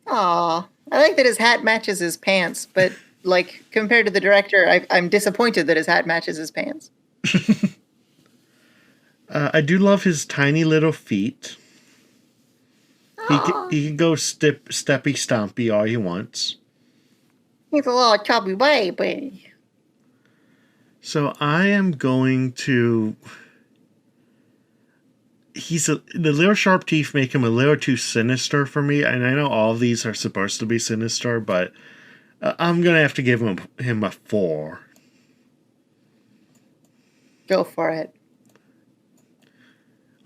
Aw, I like that his hat matches his pants, but compared to the director, I'm disappointed that his hat matches his pants. I do love his tiny little feet. He can go steppy stompy all he wants. He's a little chubby baby. So I am going to. The little sharp teeth make him a little too sinister for me, and I know all of these are supposed to be sinister, but I'm gonna have to give him a 4. Go for it.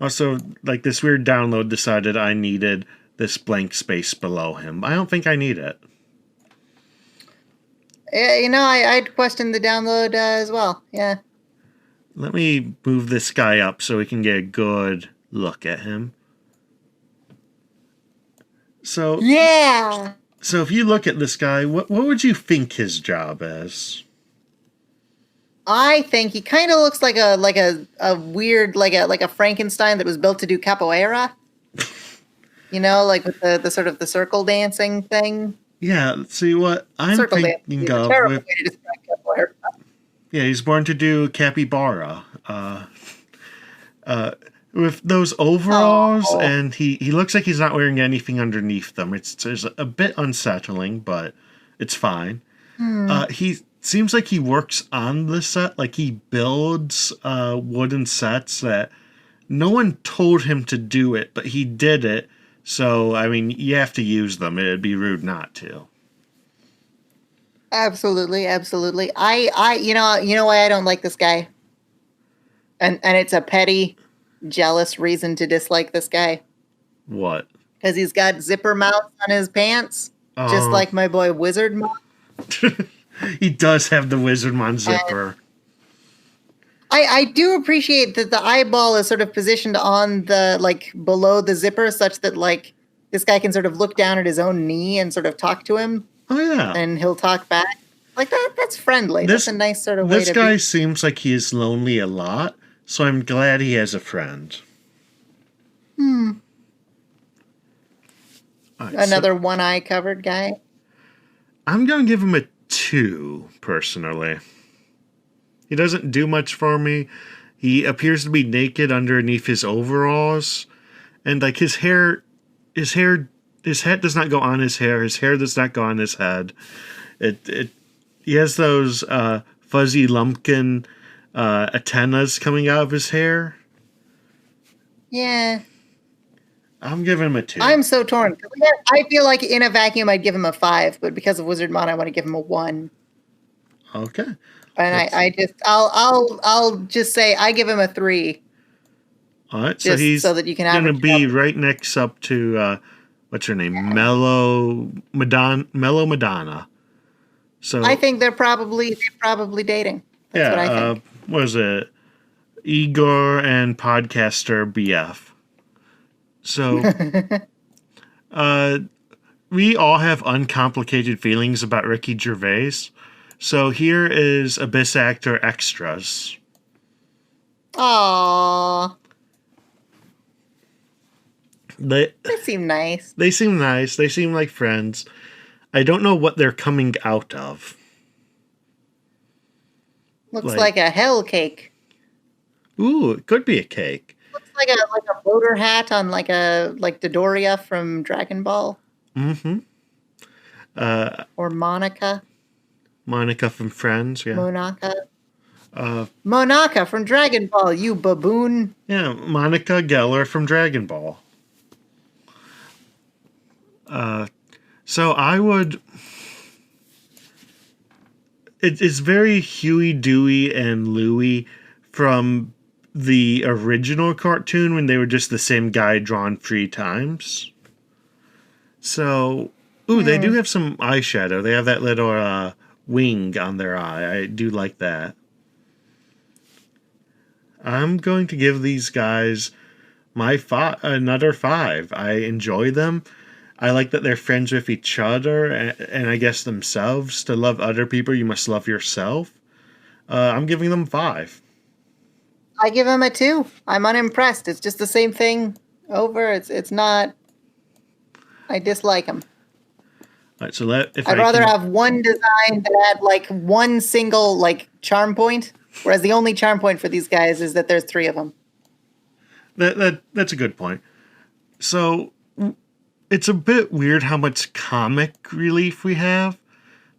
Also, this weird download decided I needed this blank space below him. I don't think I need it. Yeah, I'd question the download as well. Yeah. Let me move this guy up so we can get a good look at him. So yeah. So if you look at this guy, what would you think his job is? I think he kind of looks like a weird like a Frankenstein that was built to do capoeira. With the sort of the circle dancing thing. Yeah, see what I'm circle thinking of. Terrible way to describe capoeira. Yeah, he's born to do capybara. With those overalls, and he looks like he's not wearing anything underneath them. It's a bit unsettling, but it's fine. He seems like he works on the set, like he builds wooden sets that no one told him to do it, but he did it. So, I mean, you have to use them. It'd be rude not to. Absolutely. I you know why I don't like this guy? And it's a petty, jealous reason to dislike this guy. What? Because he's got zipper mouths on his pants, just like my boy Wizard Mouth. He does have the Wizardmon zipper. I do appreciate that the eyeball is sort of positioned on the below the zipper, such that this guy can sort of look down at his own knee and sort of talk to him. Oh yeah, and he'll talk back like that. That's friendly. That's a nice sort of way to be. This guy seems like he is lonely a lot, so I'm glad he has a friend. Right, another one eye covered guy. I'm gonna give him a 2, personally. He doesn't do much for me. He appears to be naked underneath his overalls. And, like, his head does not go on his hair. His hair does not go on his head. He has those fuzzy lumpkin antennas coming out of his hair. Yeah. I'm giving him a 2. I'm so torn. I feel like in a vacuum I'd give him a 5, but because of Wizardmon I want to give him a 1. Okay. And I'll just say I give him a 3. All right, so he's so that you can going to be right next up to what's her name, Mellow Madonna. So I think they're probably dating. That's what I think. What is it? Igor and podcaster BF. So we all have uncomplicated feelings about Ricky Gervais. So here is Abyss Actor Extras. Aww. They seem nice. They seem nice. They seem like friends. I don't know what they're coming out of. Looks like a hell cake. Ooh, it could be a cake. Looks like a boater hat on like Dodoria from Dragon Ball. Mm-hmm. Or Monica. Monica from Friends, yeah. Monaka from Dragon Ball, you baboon. Yeah, Monica Geller from Dragon Ball. So I would... It's very Huey, Dewey, and Louie from the original cartoon when they were just the same guy drawn 3 times. So, they do have some eyeshadow. They have that little wing on their eye. I do like that. I'm going to give these guys another 5. I enjoy them. I like that they're friends with each other and I guess themselves. To love other people, you must love yourself. I'm giving them 5. I give them a 2. I'm unimpressed. It's just the same thing over. It's not. I dislike them. All right, so I'd rather have one design that had like one single like charm point, whereas the only charm point for these guys is that there's 3 of them. That's a good point. So it's a bit weird how much comic relief we have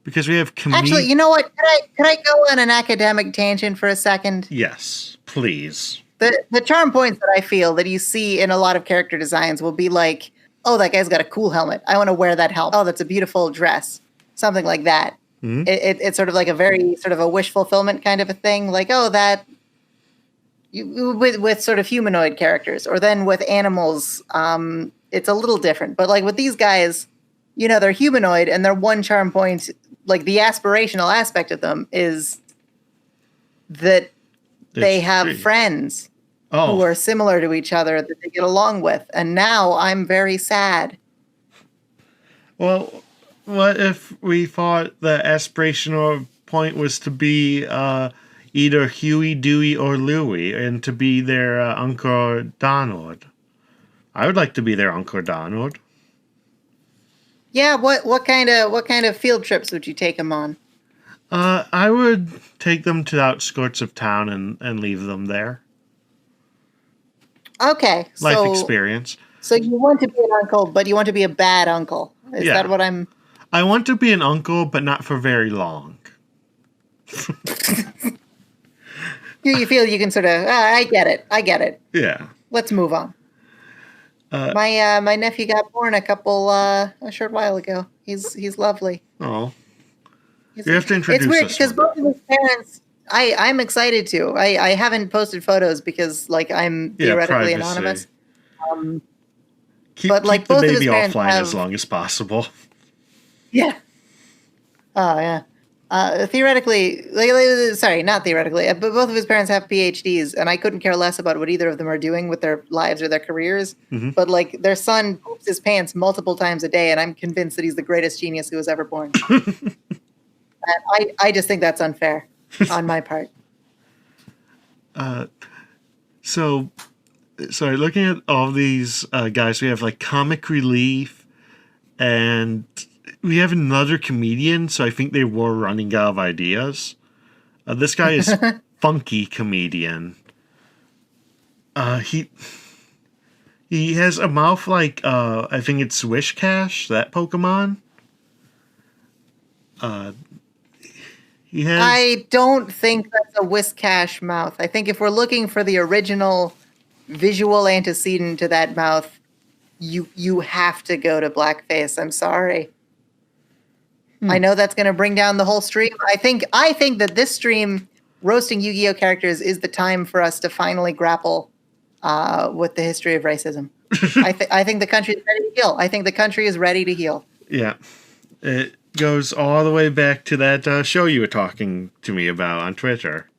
because we have Actually, you know what? Could I go on an academic tangent for a second? Yes, please. The charm points that I feel that you see in a lot of character designs will be like, oh, that guy's got a cool helmet. I want to wear that helmet. Oh, that's a beautiful dress. Something like that. Mm-hmm. It's sort of like a very sort of a wish fulfillment kind of a thing. Like, oh, that with sort of humanoid characters, or then with animals, it's a little different. But like with these guys, you know, they're humanoid and their one charm point, like the aspirational aspect of them is that they have friends who are similar to each other that they get along with. And now I'm very sad. Well, what if we thought the aspirational point was to be either Huey, Dewey, or Louie, and to be their Uncle Donald? I would like to be their Uncle Donald. Yeah, what kind of field trips would you take them on? I would take them to the outskirts of town and leave them there. Okay. Life experience. So you want to be an uncle, but you want to be a bad uncle. Is that what I'm... I want to be an uncle, but not for very long. You feel you can sort of... I get it. Yeah. Let's move on. My nephew got born a short while ago. He's lovely. Oh. You have to introduce us. It's weird because both of his parents... I'm excited to. I haven't posted photos because like I'm theoretically anonymous. Keep both the of his baby parents offline as long as possible. Yeah. Oh yeah. Theoretically, sorry, not theoretically, but both of his parents have PhDs, and I couldn't care less about what either of them are doing with their lives or their careers. Mm-hmm. But like their son poops his pants multiple times a day, and I'm convinced that he's the greatest genius who was ever born. And I just think that's unfair on my part. So looking at all these guys, we have like comic relief and we have another comedian, so I think they were running out of ideas. This guy is Funky Comedian. He has a mouth like I think it's Wishcash, that Pokemon. He has. I don't think that's a Whiscash mouth. I think if we're looking for the original visual antecedent to that mouth, you have to go to blackface. I'm sorry. I know that's going to bring down the whole stream. I think that this stream, roasting Yu-Gi-Oh characters, is the time for us to finally grapple with the history of racism. I think the country is ready to heal. I think the country is ready to heal. Yeah. It goes all the way back to that show you were talking to me about on Twitter,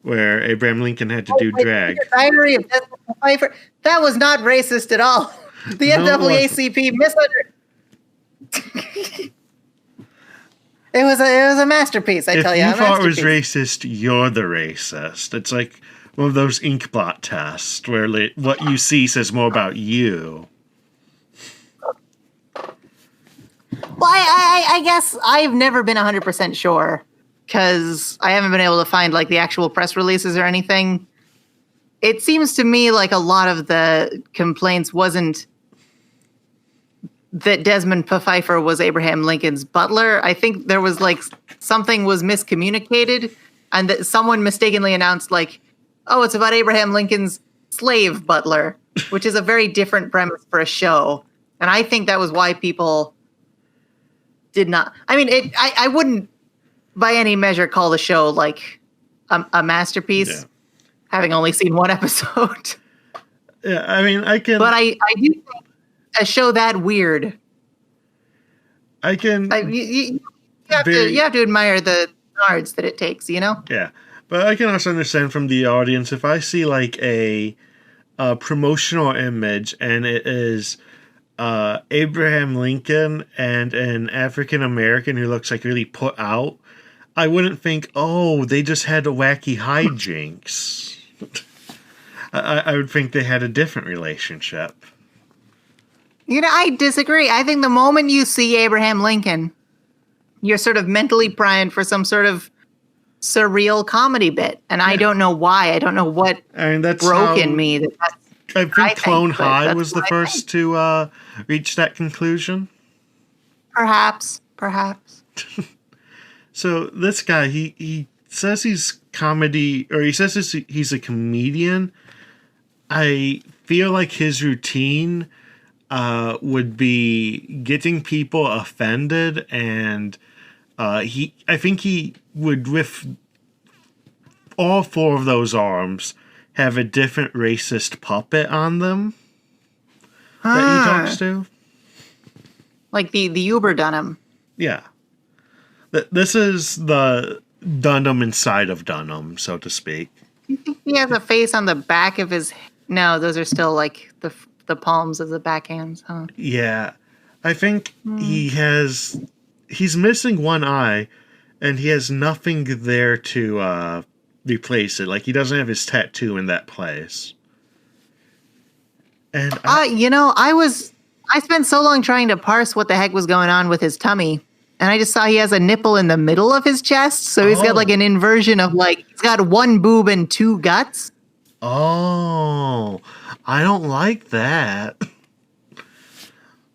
where Abraham Lincoln had to do drag. Diary of Desmond Pfeiffer. That was not racist at all. The NAACP misunderstood. It was a masterpiece, I tell you. If you thought it was racist, you're the racist. It's like one of those inkblot tests where what you see says more about you. Well, I guess I've never been 100% sure because I haven't been able to find like the actual press releases or anything. It seems to me like a lot of the complaints wasn't that Desmond Pfeiffer was Abraham Lincoln's butler. I think there was like something was miscommunicated and that someone mistakenly announced like, oh, it's about Abraham Lincoln's slave butler, which is a very different premise for a show. And I think that was why people did not. I mean, I wouldn't by any measure call the show like a masterpiece, having only seen one episode. Yeah, I mean, I can. But I do think a show that weird. I can. You have to admire the cards that it takes, you know? Yeah. But I can also understand from the audience if I see like a promotional image and it is Abraham Lincoln and an African American who looks like really put out, I wouldn't think, oh, they just had a wacky hijinks. I would think they had a different relationship. You know, I disagree. I think the moment you see Abraham Lincoln, you're sort of mentally primed for some sort of surreal comedy bit. And I don't know why. I don't know what broke in me. I think Clone High was the first to reach that conclusion. Perhaps. So this guy, he says he's comedy, or he says he's a comedian. I feel like his routine would be getting people offended, and I think he would, with all four of those arms, have a different racist puppet on them that he talks to. Like the Uber Dunham. Yeah. This is the Dunham inside of Dunham, so to speak. You think he has a face on the back of his... No, those are still like the palms of the backhands, huh? Yeah. I think he's missing one eye, and he has nothing there to replace it. Like, he doesn't have his tattoo in that place. And I spent so long trying to parse what the heck was going on with his tummy, and I just saw he has a nipple in the middle of his chest, so he's got like an inversion of like, he's got one boob and two guts. Oh, I don't like that.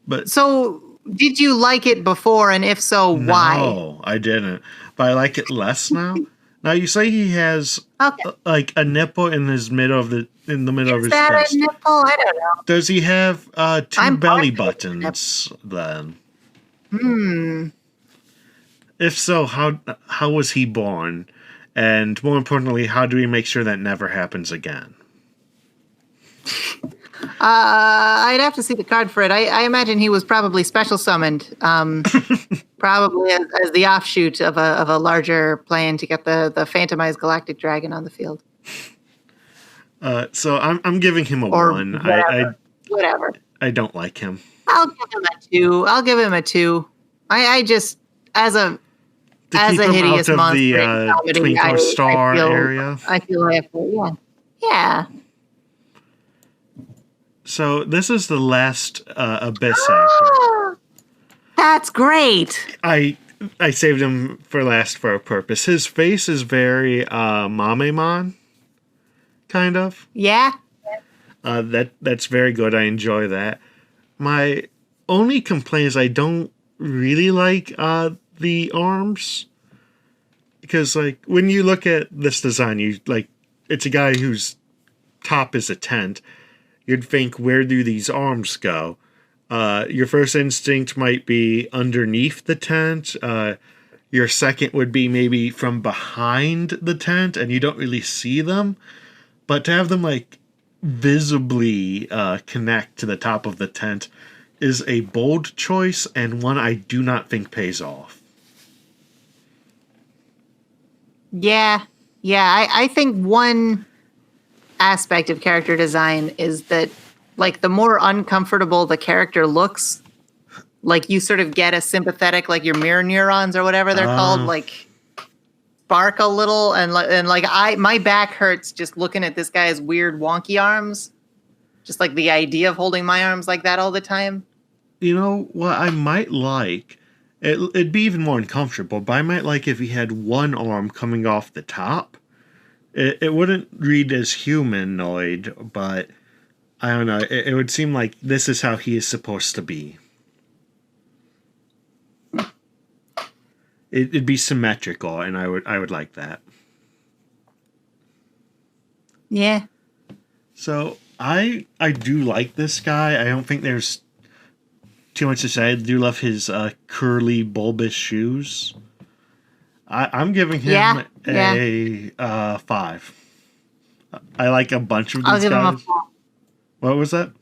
But so, did you like it before, and if so, why? No, I didn't. But I like it less now. Now you say he has like a nipple in the middle of his chest. Is that a nipple? I don't know. Does he have two belly buttons then? If so, how was he born? And more importantly, how do we make sure that never happens again? I'd have to see the card for it. I imagine he was probably special summoned, probably as the offshoot of a larger plan to get the phantomized galactic dragon on the field. So I'm giving him a 1. Whatever. I don't like him. I'll give him a 2. I just as a hideous monster in comedy, Twinkle Star area. I feel like yeah. So this is the last Abyss actor. That's great. I saved him for last for a purpose. His face is very Mamemon, kind of. Yeah. That's very good. I enjoy that. My only complaint is I don't really like the arms, because like when you look at this design, you like it's a guy whose top is a tent. You'd think, where do these arms go? Your first instinct might be underneath the tent. Your second would be maybe from behind the tent, and you don't really see them. But to have them like visibly connect to the top of the tent is a bold choice, and one I do not think pays off. Yeah. Yeah. I think one aspect of character design is that, like, the more uncomfortable the character looks, like, you sort of get a sympathetic, like, your mirror neurons or whatever they're called, like, spark a little, and my back hurts just looking at this guy's weird wonky arms. Just like the idea of holding my arms like that all the time. You know what I might like? It'd be even more uncomfortable, but I might like if he had one arm coming off the top. It wouldn't read as humanoid, but I don't know. It would seem like this is how he is supposed to be. It'd be symmetrical, and I would like that. Yeah. So I do like this guy. I don't think there's too much to say. I do love his curly, bulbous shoes. I'm giving him a 5. I like a bunch of these I'll give guys. him a 4. What was that?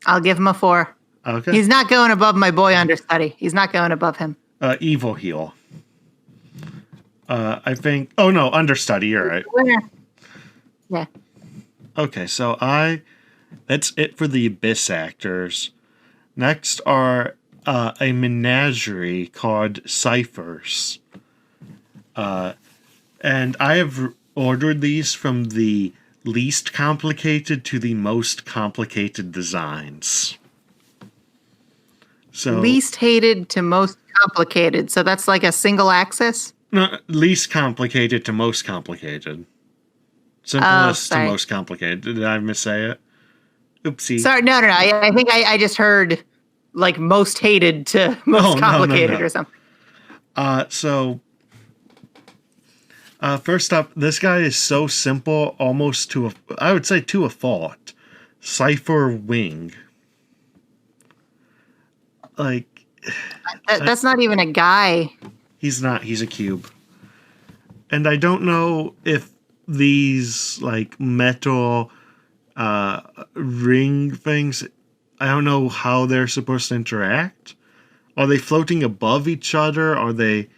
I'll give him a 4. Okay. He's not going above my boy understudy. He's not going above him. Evil heel. I think. Oh no, understudy. You're right. Winner. Yeah. Okay, so that's it for the Abyss actors. Next are a menagerie called Ciphers. And I have ordered these from the least complicated to the most complicated designs. So Least hated to most complicated. So that's like a single axis? no, least complicated to most complicated. Simplest to sorry. most complicated. Did I missay it? Oopsie. Sorry, no. I think I just heard like most hated to most complicated or something. First up, this guy is so simple, almost to I would say to a fault. Cypher Wing. Like, That's not even a guy. he's not. He's a cube. And I don't know if these like metal ring things, I don't know how they're supposed to interact. Are they floating above each other? Are they...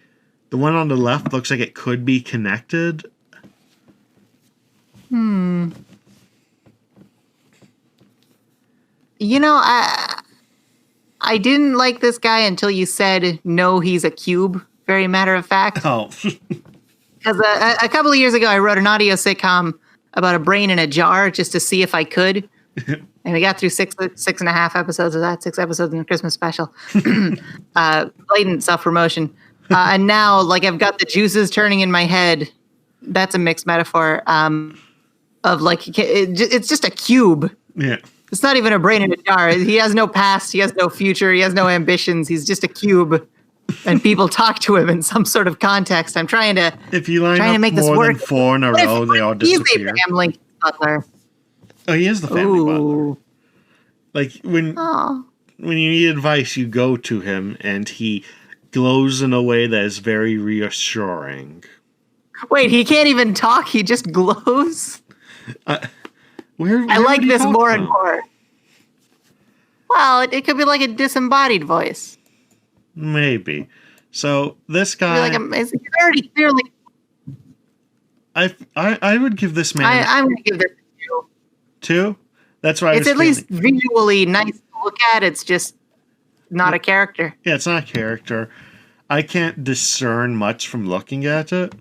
The one on the left looks like it could be connected. You know, I didn't like this guy until you said, no, he's a cube. Very matter of fact. Oh. Because a couple of years ago, I wrote an audio sitcom about a brain in a jar just to see if I could. And we got through 6.5 episodes of that, 6 episodes in the Christmas special. Blatant self-promotion. And now, like, I've got the juices turning in my head. That's a mixed metaphor of, like, it's just a cube. Yeah. It's not even a brain in a jar. He has no past. He has no future. He has no ambitions. He's just a cube. And people talk to him in some sort of context. I'm trying to If you line trying up to make this more work. than 4 in a What if row, they all he's disappear. Abraham Lincoln Butler. Oh, he is the family butler. Ooh. Like, when Oh. you need advice, you go to him, and he glows in a way that is very reassuring. Wait, he can't even talk. He just glows. Where I like would he this talk more from? and more. Well, it could be like a disembodied voice. Maybe. So this It could be guy, like it's already clearly. I would give this man I'm going to give this a 2. 2. That's why It's at least visually nice to look at. It's just not a character. Yeah, it's not a character. I can't discern much from looking at it.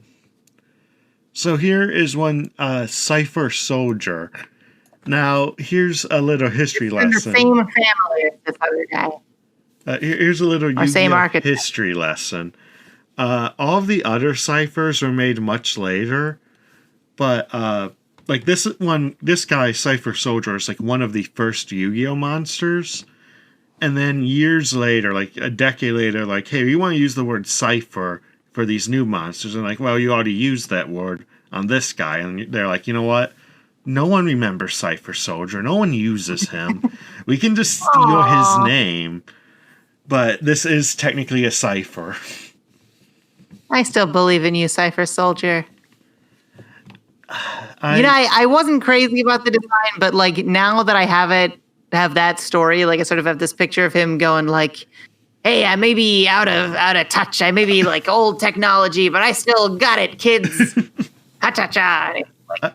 So here is one Cipher Soldier. Now, here's a little history In the lesson. same family as this other guy. Here's a little Or same Yu-Gi-Oh archetype. history lesson. All of the other ciphers were made much later, but like this guy, Cipher Soldier, is like one of the first Yu-Gi-Oh monsters. And then years later, like a decade later, like, hey, we want to use the word cipher for these new monsters. And like, well, you already used that word on this guy. And they're like, you know what? No one remembers Cipher Soldier. No one uses him. We can just steal his name. But this is technically a cipher. I still believe in you, Cipher Soldier. I wasn't crazy about the design, but like now that I have that story, like I sort of have this picture of him going like, hey, I may be out of touch. I may be like old technology, but I still got it, kids. Ha-cha-cha. Like,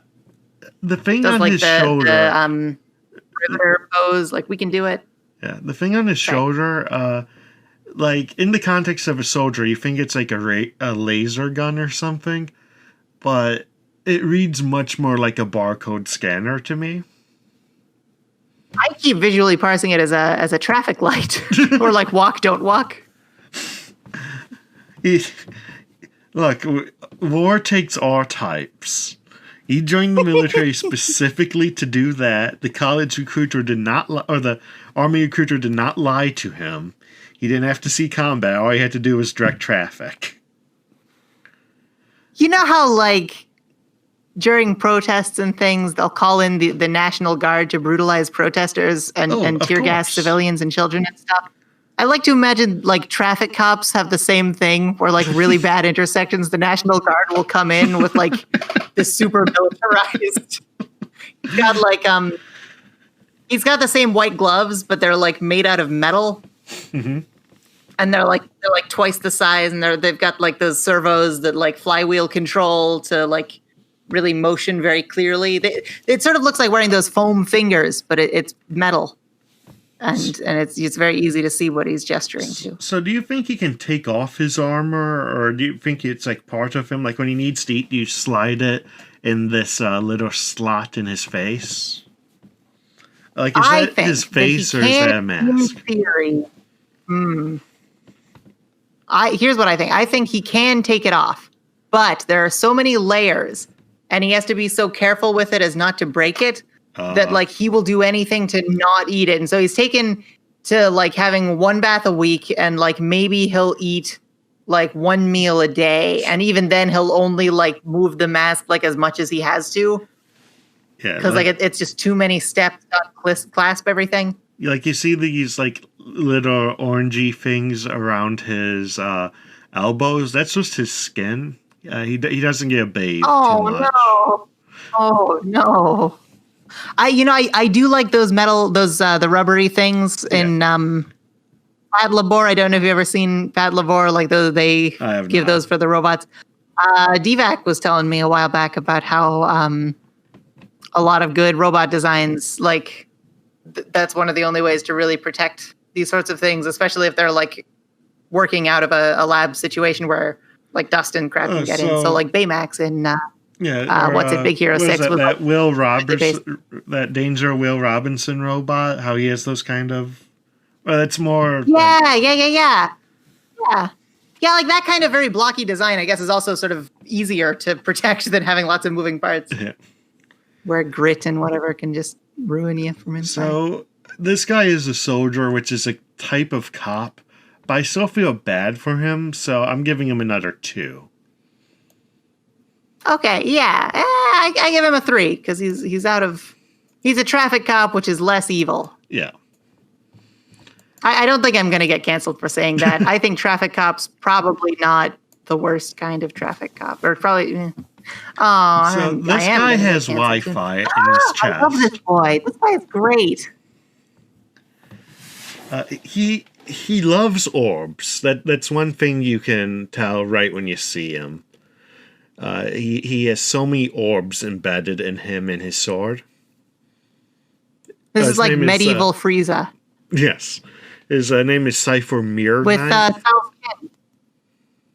the thing does on like his the shoulder. riveter pose, like we can do it. Yeah, the thing on his shoulder, like in the context of a soldier, you think it's like a laser gun or something, but it reads much more like a barcode scanner to me. I keep visually parsing it as a traffic light, or like walk, don't walk. Look, war takes all types. He joined the military specifically to do that. The college recruiter did not, or the army recruiter did not lie to him. He didn't have to see combat. All he had to do was direct traffic. You know how, like, during protests and things, they'll call in the National Guard to brutalize protesters and tear gas civilians and children and stuff? I like to imagine, like, traffic cops have the same thing where, like, really bad intersections, the National Guard will come in with, like, this super militarized. He's got, like, he's got the same white gloves, but they're, like, made out of metal. Mm-hmm. And they're like twice the size, and they've got, like, those servos that, like, flywheel control to, like, really motion very clearly. It sort of looks like wearing those foam fingers, but it's metal. And it's very easy to see what he's gesturing to. So do you think he can take off his armor, or do you think it's like part of him? Like when he needs to eat, you slide it in this little slot in his face? Like is that his face or is that a mask? In theory, here's what I think. I think he can take it off, but there are so many layers, and he has to be so careful with it as not to break it. That like he will do anything to not eat it. And so he's taken to like having one bath a week, and like maybe he'll eat like one meal a day. And even then he'll only like move the mask like as much as he has to. Yeah. Because like it's just too many steps to clasp everything. Like you see these like little orangey things around his elbows. That's just his skin. He doesn't get bathed too much. No. Oh no. I do like those the rubbery things in Pad Labor. I don't know if you've ever seen Pad Labor, like those they give those for the robots. DVAC was telling me a while back about how a lot of good robot designs, like that's one of the only ways to really protect these sorts of things, especially if they're like working out of a lab situation where like dust and crap can get in. So like Baymax and what's it? Big Hero 6 was that Will Robinson, that Danger Will Robinson robot. How he has those kind of. Well, it's more. Yeah. Like that kind of very blocky design, I guess, is also sort of easier to protect than having lots of moving parts. Yeah. Where grit and whatever can just ruin you from inside. So this guy is a soldier, which is a type of cop, but I still feel bad for him, so I'm giving him another 2. Okay, yeah. I give him a 3 because he's a traffic cop, which is less evil. Yeah. I don't think I'm going to get canceled for saying that. I think traffic cop's probably not the worst kind of traffic cop, or probably. This guy has Wi-Fi in his chest. I love this boy. This guy is great. He loves orbs. That's one thing you can tell right when you see him. He has so many orbs embedded in him and his sword. This is like medieval Frieza. Yes. His name is Cipher Mirror with Cell's chin.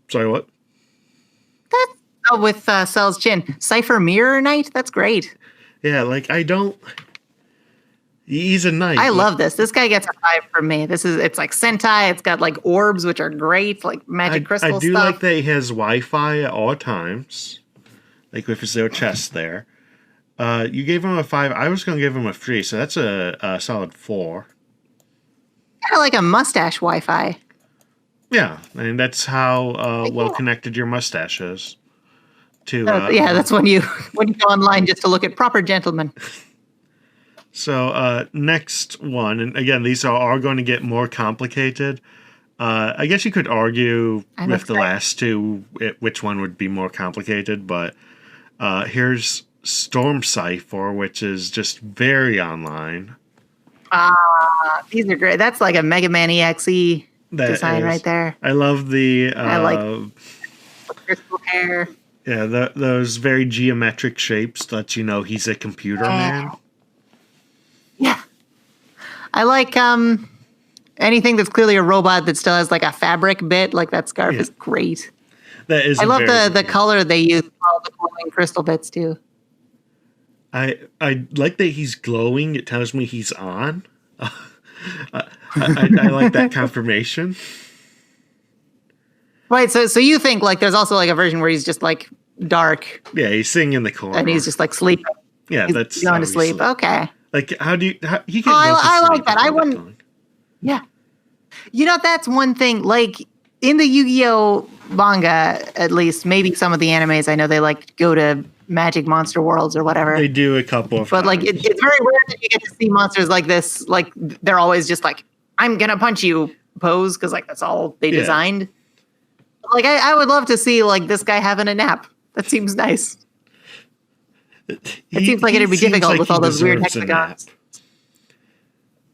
Sorry, what? With Cell's chin. Cipher Mirror Knight? That's great. Yeah, like I don't... He's a knight. I love this. This guy gets a 5 from me. It's like Sentai. It's got like orbs, which are great, like magic crystal I do stuff. like that he has Wi-Fi at all times, like with his little chest there. You gave him a 5. I was going to give him a 3, so that's a solid 4. Kind of like a mustache Wi-Fi. Yeah, and that's how well connected your mustache is. That's when you go online just to look at proper gentlemen. So next one, and again, these are going to get more complicated. I guess you could argue with the last two which one would be more complicated, but here's Storm Cipher, which is just very online. These are great. That's like a Mega Man EXE design right there. I love the I like crystal hair. Yeah, those very geometric shapes let you know he's a computer man. Yeah. I like anything that's clearly a robot that still has like a fabric bit. Like that scarf is great. That is. I love the color they use for all the glowing crystal bits too. I like that he's glowing. It tells me he's on. I like that confirmation. Right, so you think like there's also like a version where he's just like dark. Yeah, he's sitting in the corner. And he's just like sleeping. Yeah, he's that's going to sleep. Okay. Like how he can I like that. I wouldn't. Yeah. You know, that's one thing. Like in the Yu-Gi-Oh manga, at least, maybe some of the animes, I know they like go to Magic Monster Worlds or whatever. They do a couple of But like it's very rare that you get to see monsters like this. Like they're always just like, I'm gonna punch you pose, because like that's all they designed. Like I would love to see like this guy having a nap. That seems nice. It seems like it'd be difficult with all those weird hexagons.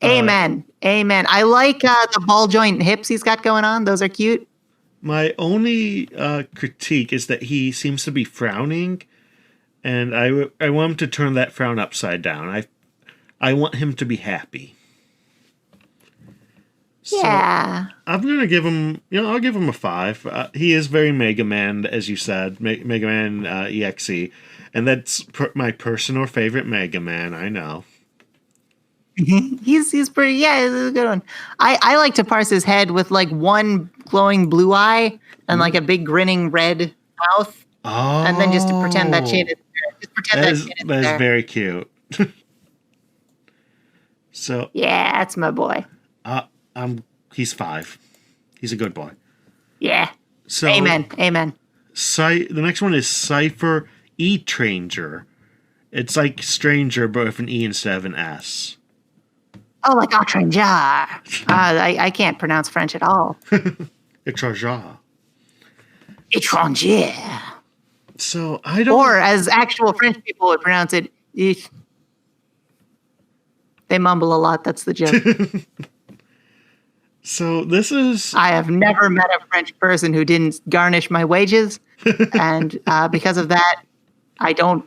Amen. Amen. I like the ball joint hips he's got going on. Those are cute. My only critique is that he seems to be frowning, and I want him to turn that frown upside down. I want him to be happy. So yeah. I'm going to give him, I'll give him a 5. He is very Mega Man, as you said, Mega Man EXE. And that's my personal favorite Mega Man, I know. He's pretty, he's a good one. I like to parse his head with like one glowing blue eye and like a big grinning red mouth. Oh. And then just to pretend that chin is there. Just pretend that chin is there. That is very cute. So. Yeah, that's my boy. He's 5. He's a good boy. Yeah. So Amen. The next one is Cipher E-Tranger. It's like Stranger, but with an E instead of an S. Oh, like Étranger. I can't pronounce French at all. Étranger. Étranger. So I don't. Or as actual French people would pronounce it, ich. They mumble a lot. That's the joke. So this is. I have never met a French person who didn't garnish my wages, and because of that, I don't.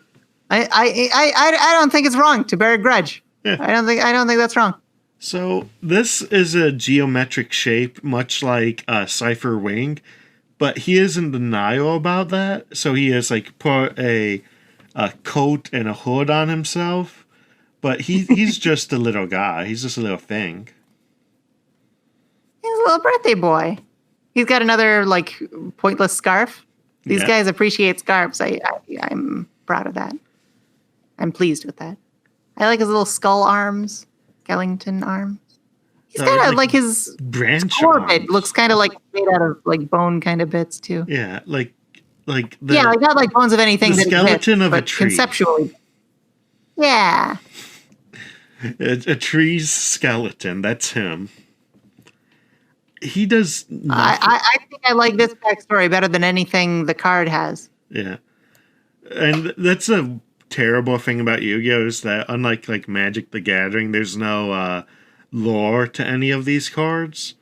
I don't think it's wrong to bear a grudge. Yeah. I don't think that's wrong. So this is a geometric shape, much like Cipher Wing, but he is in denial about that. So he has like put a coat and a hood on himself, but he's just a little guy. He's just a little thing. He's a little birthday boy. He's got another like pointless scarf. These guys appreciate scarves. I'm proud of that. I'm pleased with that. I like his little skull arms, skeleton arms. He's got like his branch orbit looks kind of like made out of like bone kind of bits too. Yeah, like not like bones of anything. The skeleton of a tree. Conceptually. Yeah. A tree's skeleton. That's him. He does. I think I like this backstory better than anything the card has. Yeah, and that's a terrible thing about Yu-Gi-Oh! Is that unlike like Magic the Gathering, there's no lore to any of these cards,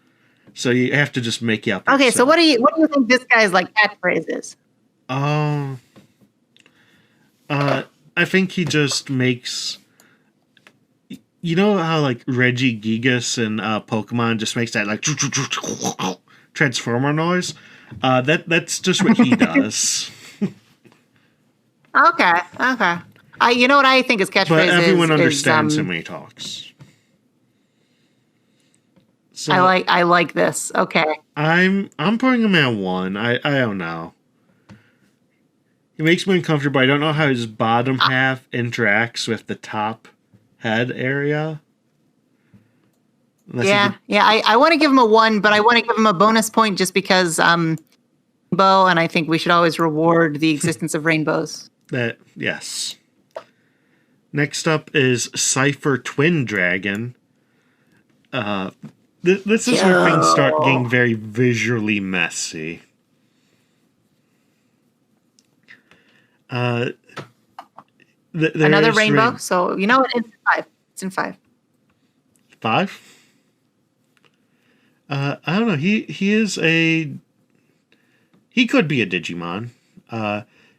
so you have to just make it up. Okay, so what do you think this guy's like catchphrase is? I think he just makes. You know how like Reggie Gigas and Pokemon just makes that like transformer noise? That's just what he does. Okay. You know what I think his catchphrase is? But everyone understands him when he talks. So I like this. Okay. I'm putting him at 1. I don't know. It makes me uncomfortable. I don't know how his bottom half interacts with the top head area. Unless Yeah, yeah. I want to give him a 1, but I want to give him a bonus point just because rainbow, and I think we should always reward the existence of rainbows. yes. Next up is Cipher Twin Dragon. This is where things start getting very visually messy. Another rainbow. So you know what? It's in 5. It's in 5. 5? I don't know. He is a. He could be a Digimon.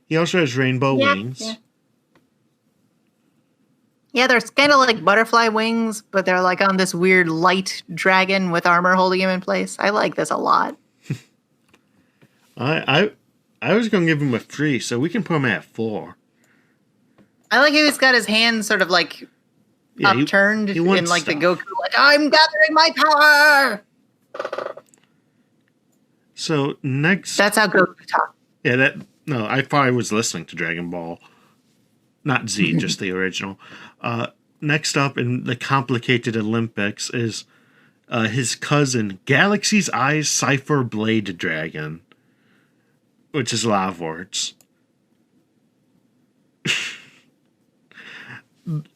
He also has rainbow wings. Yeah. Yeah, they're kind of like butterfly wings, but they're like on this weird light dragon with armor holding him in place. I like this a lot. I was going to give him a 3, so we can put him at 4. I like how he's got his hands sort of like upturned he in wants like stuff. the Goku, like, I'm gathering my power. So next, That's how Goku talks. yeah, I thought I was listening to Dragon Ball, not Z, just the original. Next up in the complicated Olympics is his cousin, Galaxy's Eyes Cipher Blade Dragon, which is a lot of words.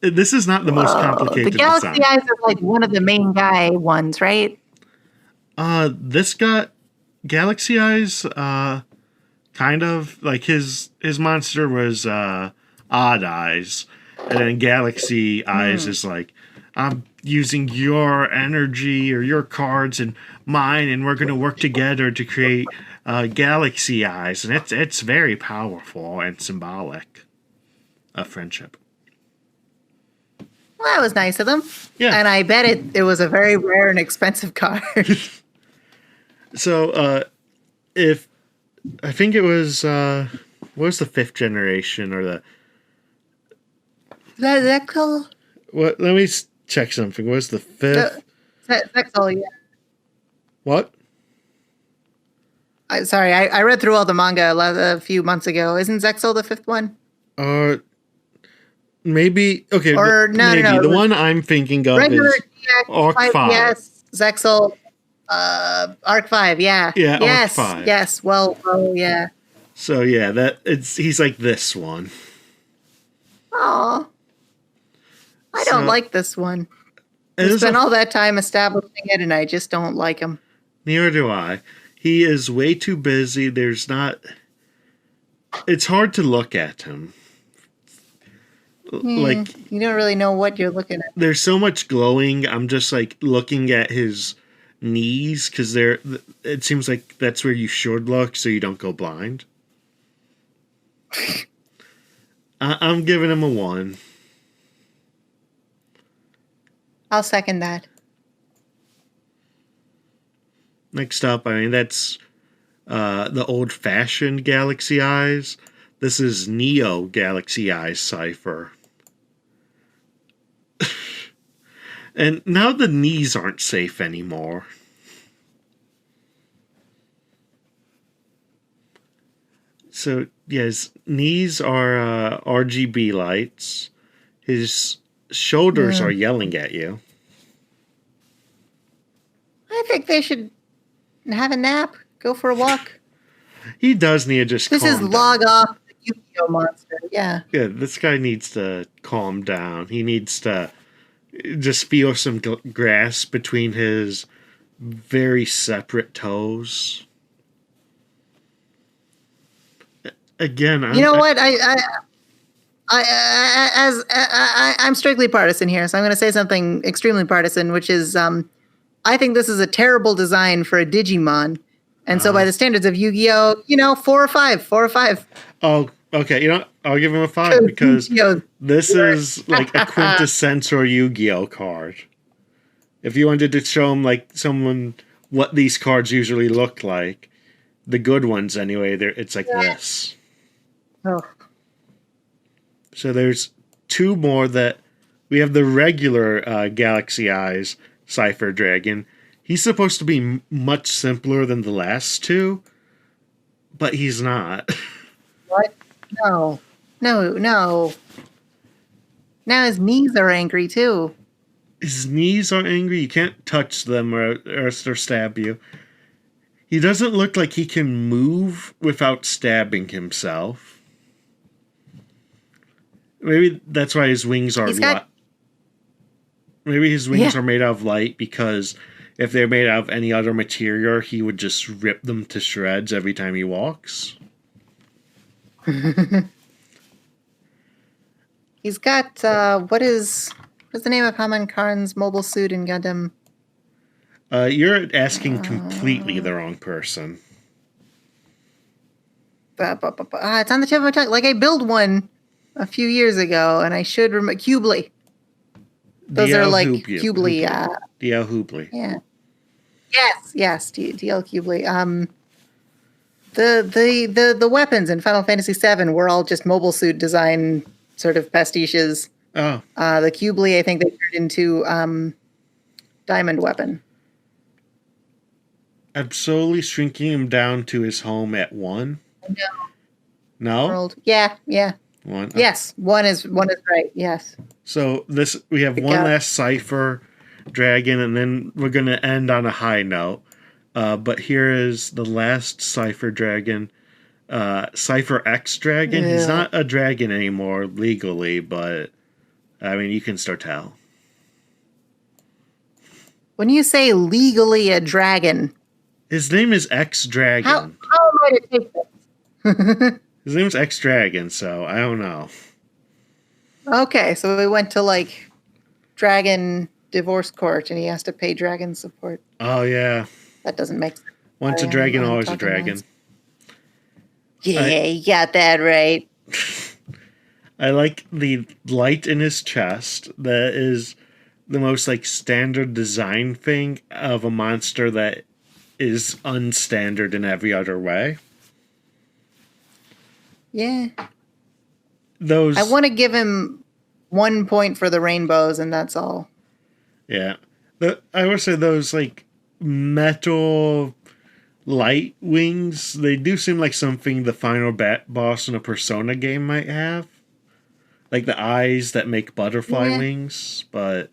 This is not the most complicated The Galaxy design. Eyes are like one of the main guy ones, right? This got Galaxy Eyes, kind of like his monster was Odd Eyes, and then Galaxy Eyes is like, I'm using your energy or your cards and mine, and we're gonna work together to create Galaxy Eyes, and it's very powerful and symbolic of friendship. Well, that was nice of them. Yeah. And I bet it was a very rare and expensive card. So, if I think it was what was the 5th generation or the Zexal? what? Let me check something. What was the 5th? Zexal, yeah. What? Sorry, I read through all the manga a few months ago. Isn't Zexal the 5th one? Maybe okay. Or maybe no. the one I'm thinking of Regular is Arc 5. Yes, Zexal, Arc 5. Yeah. Yeah, Yes. Arc 5. Yes. Well. Oh, yeah. So yeah, he's like this one. Oh, I don't like this one. It We is spent all that time establishing it, and I just don't like him. Neither do I. He is way too busy. It's hard to look at him. Like You don't really know what you're looking at. there's so much glowing. I'm just like looking at his knees because it seems like that's where you should look so you don't go blind. I'm giving him a 1. I'll second that. Next up, I mean, that's the old-fashioned Galaxy Eyes. This is Neo Galaxy Eyes Cipher. And now the knees aren't safe anymore. So, yeah, his knees are RGB lights. His shoulders are yelling at you. I think they should have a nap, go for a walk. He does need to just This is calm down. log off the Yu-Gi-Oh monster. Yeah. Yeah, this guy needs to calm down. He needs to just feel some grass between his very separate toes. Again, You know what? I'm strictly partisan here, so I'm going to say something extremely partisan, which is I think this is a terrible design for a Digimon. And so by the standards of Yu-Gi-Oh, 4 or 5, 4 or 5. Oh, okay. I'll give him a 5 because Yu-Gi-Oh! this is like a quintessential Yu-Gi-Oh card. If you wanted to show him like someone what these cards usually look like, the good ones anyway, it's like this. Oh. So there's 2 more that we have the regular Galaxy Eyes Cipher Dragon. He's supposed to be much simpler than the last two, but he's not. What? No. No, no. Now his knees are angry too. His knees are angry. You can't touch them or else they'll stab you. He doesn't look like he can move without stabbing himself. Maybe that's why his wings are light. Maybe his wings are made out of light, because if they're made out of any other material, he would just rip them to shreds every time he walks. He's got, what's the name of Haman Karn's mobile suit in Gundam? You're asking completely the wrong person. It's on the tip of my tongue. Like, I built one a few years ago, and I should remember. Cubely. Those are like Cubely. DL Hubly. Yeah. Yes, DL Cubely. The weapons in Final Fantasy VII were all just mobile suit design sort of pastiches. Oh. The Cubely, I think they turned into diamond weapon. I'm slowly shrinking him down to his home at 1. No? World. Yeah. 1. Yes, one is right. Yes. So we have one last Cipher dragon, and then we're going to end on a high note. But here is the last Cipher dragon, Cipher X dragon. Yeah. He's not a dragon anymore legally, but I mean, you can still tell. When you say legally a dragon, his name is X Dragon. How am I to take this? His name's X Dragon, so I don't know. Okay, so we went to like dragon divorce court, and he has to pay dragon support. Oh yeah, that doesn't make sense. Once a dragon, always a dragon. Yeah, you got that right. I like the light in his chest. That is the most like standard design thing of a monster that is unstandard in every other way. Yeah. I want to give him 1 point for the rainbows, and that's all. Yeah. I would say those like metal light wings, they do seem like something the final boss in a Persona game might have. Like the eyes that make butterfly wings, but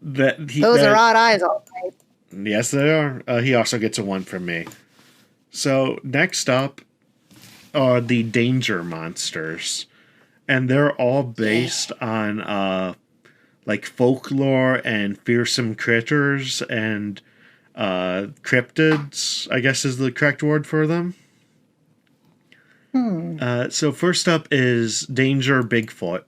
those are odd eyes, all right. Yes, they are. He also gets a 1 from me. So next up are the danger monsters, and they're all based on like folklore and fearsome critters and cryptids, I guess is the correct word for them. So first up is Danger Bigfoot.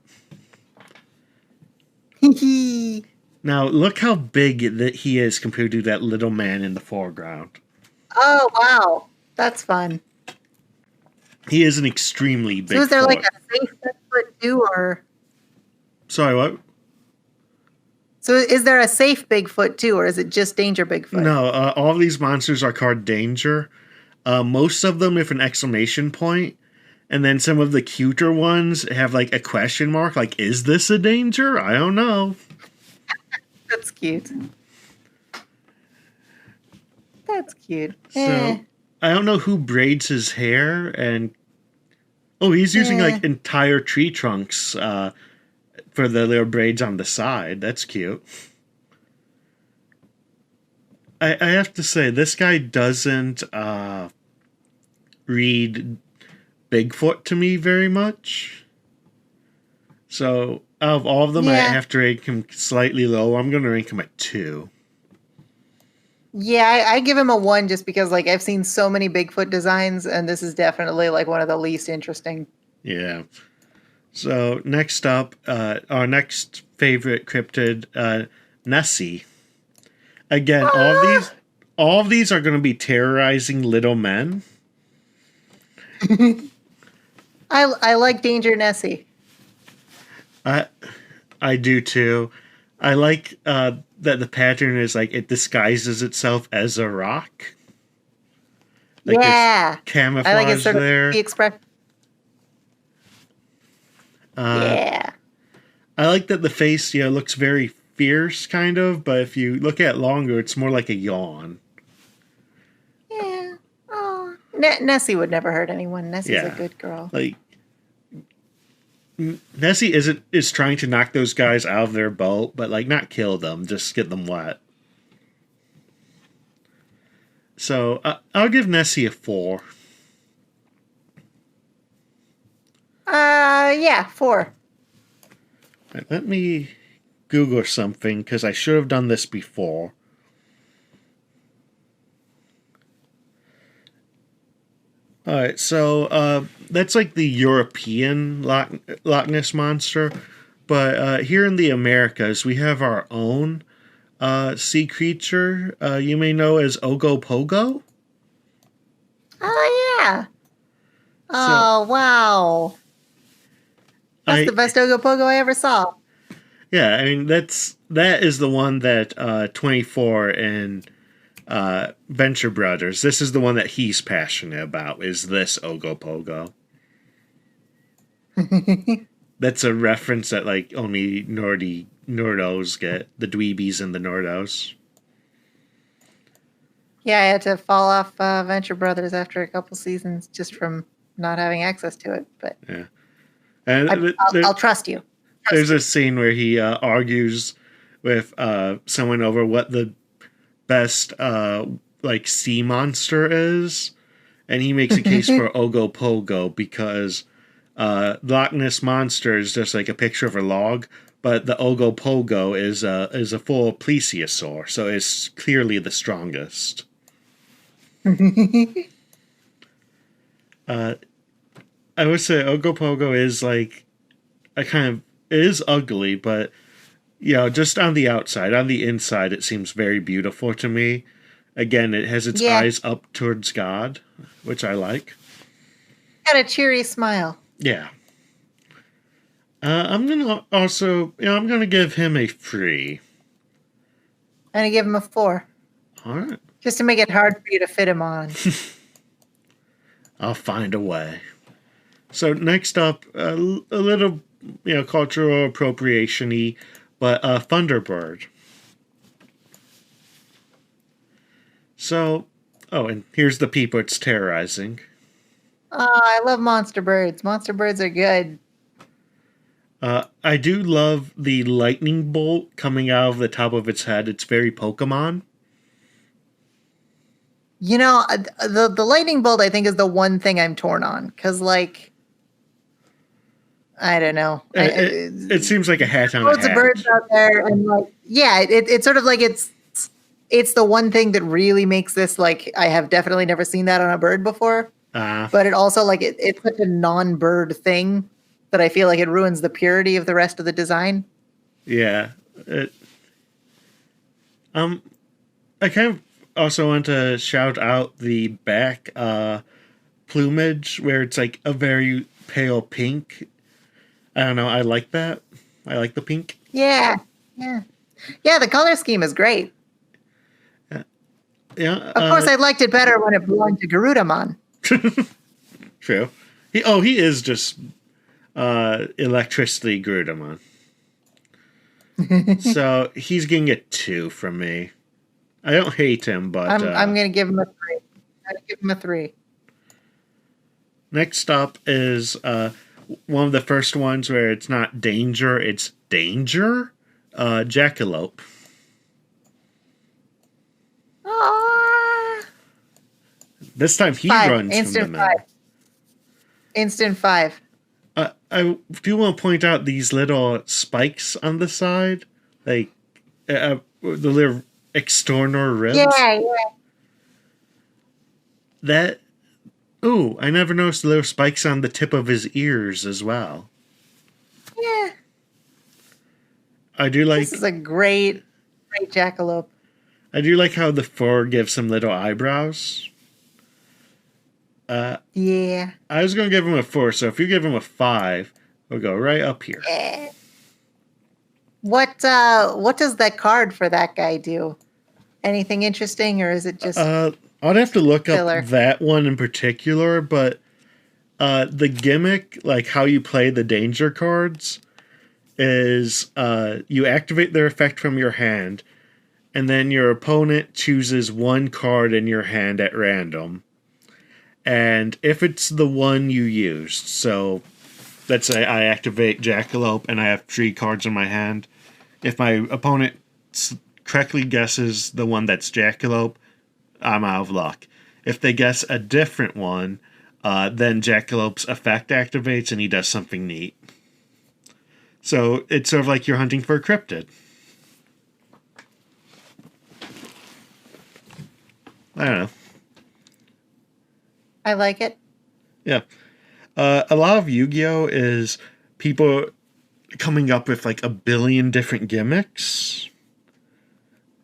Now look how big that he is compared to that little man in the foreground. Oh wow, that's fun. He is an extremely big. So is there like a safe Bigfoot too, or? Sorry, what? So is there a safe Bigfoot too, or is it just Danger Bigfoot? No, all of these monsters are called Danger. Most of them with an exclamation point, and then some of the cuter ones have like a question mark. Like, is this a danger? I don't know. That's cute. That's cute. So I don't know who braids his hair, and he's using like entire tree trunks for the little braids on the side. That's cute. I have to say, this guy doesn't read Bigfoot to me very much. So out of all of them, I have to rank him slightly low. I'm going to rank him at 2. Yeah, I give him a 1 just because like I've seen so many Bigfoot designs, and this is definitely like one of the least interesting. Yeah. So next up, our next favorite cryptid, Nessie. Again, all of these are going to be terrorizing little men. I like Danger Nessie. I do too. I like that the pattern is like it disguises itself as a rock. Like there's camouflage I like it sort there. Of the expression. I like that the face looks very fierce, kind of, but if you look at it longer, it's more like a yawn. Yeah. Oh, Nessie would never hurt anyone. Nessie's a good girl. Like, Nessie is trying to knock those guys out of their boat, but like not kill them, just get them wet. So I'll give Nessie a 4. Yeah, 4. Right, let me Google something because I should have done this before. All right, so that's like the European Loch Ness monster, but here in the Americas we have our own sea creature. You may know as Ogopogo. Oh yeah. Oh wow. That's the best Ogopogo I ever saw. Yeah, I mean that is the one that 24 and Venture Brothers. This is the one that he's passionate about. Is this Ogopogo? That's a reference that like only Nordos get, the dweebies and the Nordos. Yeah, I had to fall off Venture Brothers after a couple seasons just from not having access to it. But yeah, and I'll trust you. There's a scene where he argues with someone over what the best like sea monster is, and he makes a case for Ogopogo because Loch Ness monster is just like a picture of a log, but the Ogopogo is a full plesiosaur, so it's clearly the strongest. I would say Ogopogo is like a kind of, it is ugly, but you know, just on the outside, on the inside, it seems very beautiful to me. Again, it has its eyes up towards God, which I like. Got a cheery smile. Yeah. I'm gonna also, I'm gonna give him a 3. I'm gonna give him a 4. All right. Just to make it hard for you to fit him on. I'll find a way. So next up, a little, cultural appropriation-y, but Thunderbird. So, and here's the people it's terrorizing. Oh, I love monster birds. Monster birds are good. I do love the lightning bolt coming out of the top of its head. It's very Pokemon. You know, the lightning bolt, I think, is the one thing I'm torn on. Because, like, I don't know. It seems like a hat on a hat. Loads of birds out there. And, like, yeah, it's sort of like it's the one thing that really makes this, like, I have definitely never seen that on a bird before. But it also, like, it's such a non-bird thing that I feel like it ruins the purity of the rest of the design. Yeah. I kind of also want to shout out the back plumage where it's like a very pale pink. I don't know. I like that. I like the pink. Yeah. The color scheme is great. Yeah. Of course, I liked it better when it belonged to Garudamon. True. He is just electricity Garudamon. So he's getting a 2 from me. I don't hate him, but I'm going to give him a 3. I'm going to give him a 3. Next up is one of the first ones where it's not danger, it's danger. Jackalope. Aww. This time he 5. runs Instant from the middle. 5. Instant 5. I do want to point out these little spikes on the side, like the little external ribs. Yeah. That. Ooh, I never noticed the little spikes on the tip of his ears as well. Yeah. I do like. This is a great jackalope. I do like how the fur gives him little eyebrows. Yeah. I was going to give him a 4, so if you give him a 5, we'll go right up here. What does that card for that guy do? Anything interesting, or is it just I'd have to look filler? up that one in particular, but the gimmick, like how you play the danger cards, is you activate their effect from your hand, and then your opponent chooses one card in your hand at random. And if it's the one you used, so let's say I activate Jackalope and I have 3 cards in my hand. If my opponent correctly guesses the one that's Jackalope, I'm out of luck. If they guess a different one, then Jackalope's effect activates and he does something neat. So it's sort of like you're hunting for a cryptid. I don't know. I like it. Yeah. A lot of Yu-Gi-Oh! Is people coming up with like a billion different gimmicks.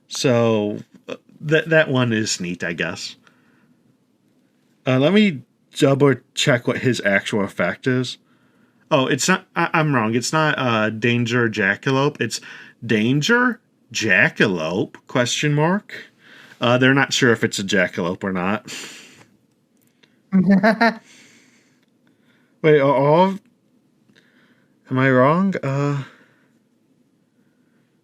So that one is neat, I guess. Let me double check what his actual effect is. Oh, it's not. I'm wrong. It's not Danger Jackalope. It's Danger Jackalope? Question mark. They're not sure if it's a jackalope or not. Wait, am I wrong?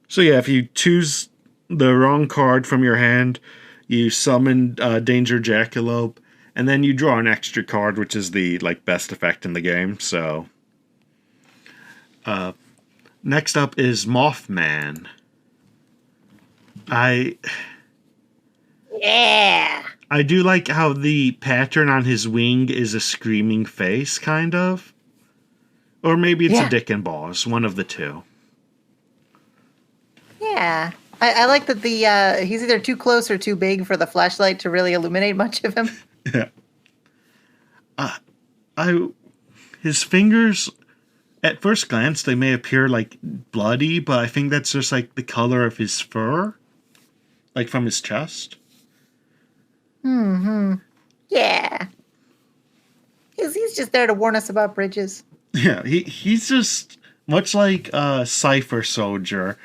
So yeah, if you choose the wrong card from your hand, you summon Danger Jackalope, and then you draw an extra card, which is the best effect in the game. So, next up is Mothman. Yeah. I do like how the pattern on his wing is a screaming face, kind of. Or maybe it's a dick and balls, one of the two. Yeah. I like that he's either too close or too big for the flashlight to really illuminate much of him. Yeah. His fingers, at first glance, they may appear like bloody, but I think that's just like the color of his fur. Like from his chest. Yeah. He's just there to warn us about bridges. Yeah, he's just much like a Cipher soldier.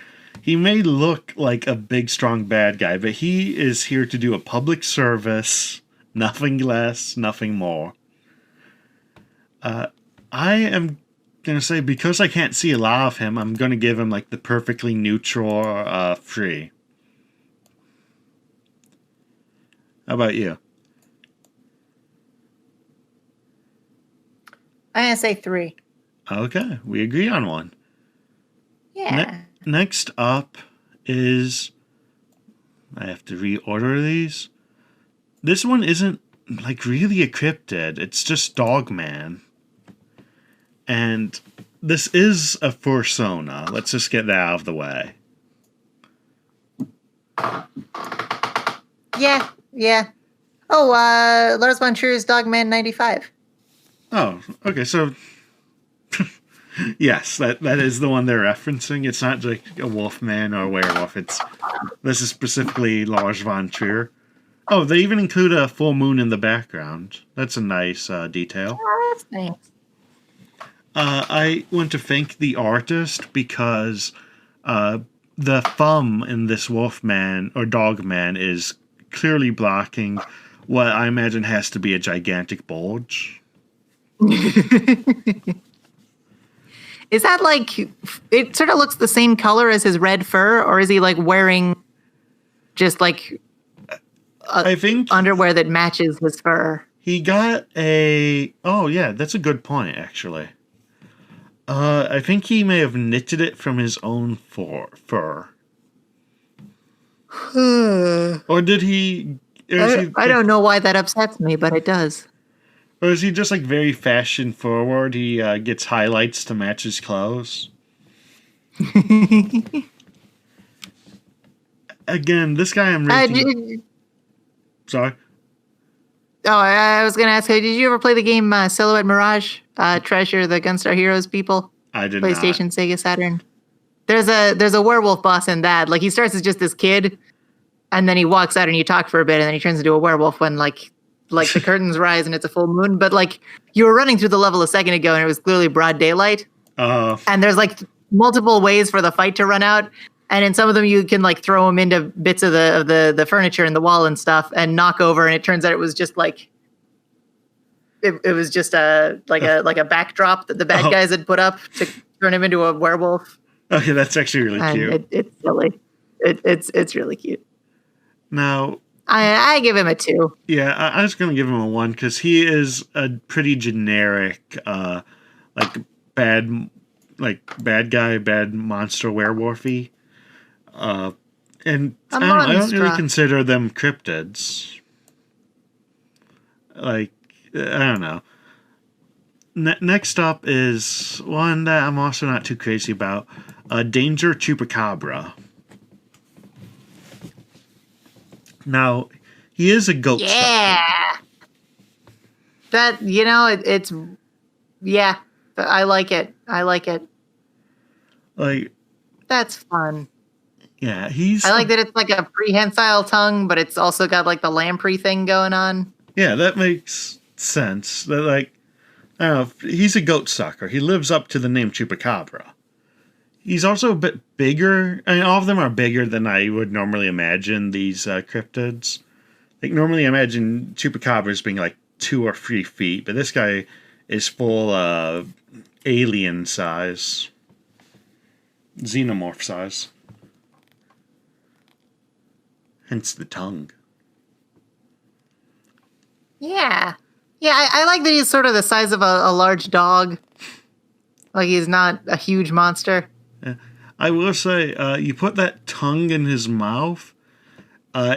He may look like a big, strong bad guy, but he is here to do a public service. Nothing less, nothing more. I am going to say, because I can't see a lot of him, I'm going to give him like the perfectly neutral 3. How about you? I'm going to say 3. Okay, we agree on one. Yeah. Next up is... I have to reorder these. This one isn't like really a cryptid. It's just Dogman. And this is a fursona. Let's just get that out of the way. Yeah. Oh, Lars von Trier's Dogman 95. Oh, okay, so... yes, that is the one they're referencing. It's not like a wolfman or a werewolf. This is specifically Lars von Trier. Oh, they even include a full moon in the background. That's a nice detail. Oh, that's nice. I want to thank the artist because the thumb in this wolfman or dogman is clearly blocking what I imagine has to be a gigantic bulge. Is that like, it sort of looks the same color as his red fur, or is he like wearing just like I think underwear that matches his fur? he got a... Oh, yeah, that's a good point, actually. I think he may have knitted it from his own fur. Or did he... I don't know why that upsets me, but it does. Or is he just like very fashion forward? He gets highlights to match his clothes. Again, this guy I'm rating... Sorry? Oh, I was going to ask you, did you ever play the game Silhouette Mirage? Treasure, the Gunstar Heroes people? I did PlayStation, not. Sega, Saturn. There's a werewolf boss in that. Like, he starts as just this kid, and then he walks out and you talk for a bit, and then he turns into a werewolf when, like the curtains rise and it's a full moon. But, like, you were running through the level a second ago, and it was clearly broad daylight. And there's, like, multiple ways for the fight to run out. And in some of them, you can like throw them into bits of the furniture and the wall and stuff, and knock over. And it turns out it was just like it was just a backdrop that the bad guys had put up turn him into a werewolf, Okay, that's actually really and cute. it's silly. It's really cute. Now, I give him a 2. yeah, I was gonna give him a 1 because he is a pretty generic, like bad, bad guy, bad monster werewolfy. And I don't really Monstra. consider them cryptids. Like, I don't know. Next up is one that I'm also not too crazy about. Danger Chupacabra. Now, he is a goat sucker. Yeah. That, it's, yeah, I like it. I like it. Like, That's fun. yeah, I like that it's like a prehensile tongue, but it's also got like the lamprey thing going on. Yeah, that makes sense. That, like, I don't know, he's a goat sucker. He lives up to the name Chupacabra. He's also a bit bigger. I mean, all of them are bigger than I would normally imagine these cryptids. Like, normally I imagine Chupacabras being like 2 or 3 feet, but this guy is full alien size. Xenomorph size. Hence the tongue. Yeah. Yeah, I like that he's sort of the size of a large dog. Like he's not a huge monster. Yeah. I will say, you put that tongue in his mouth,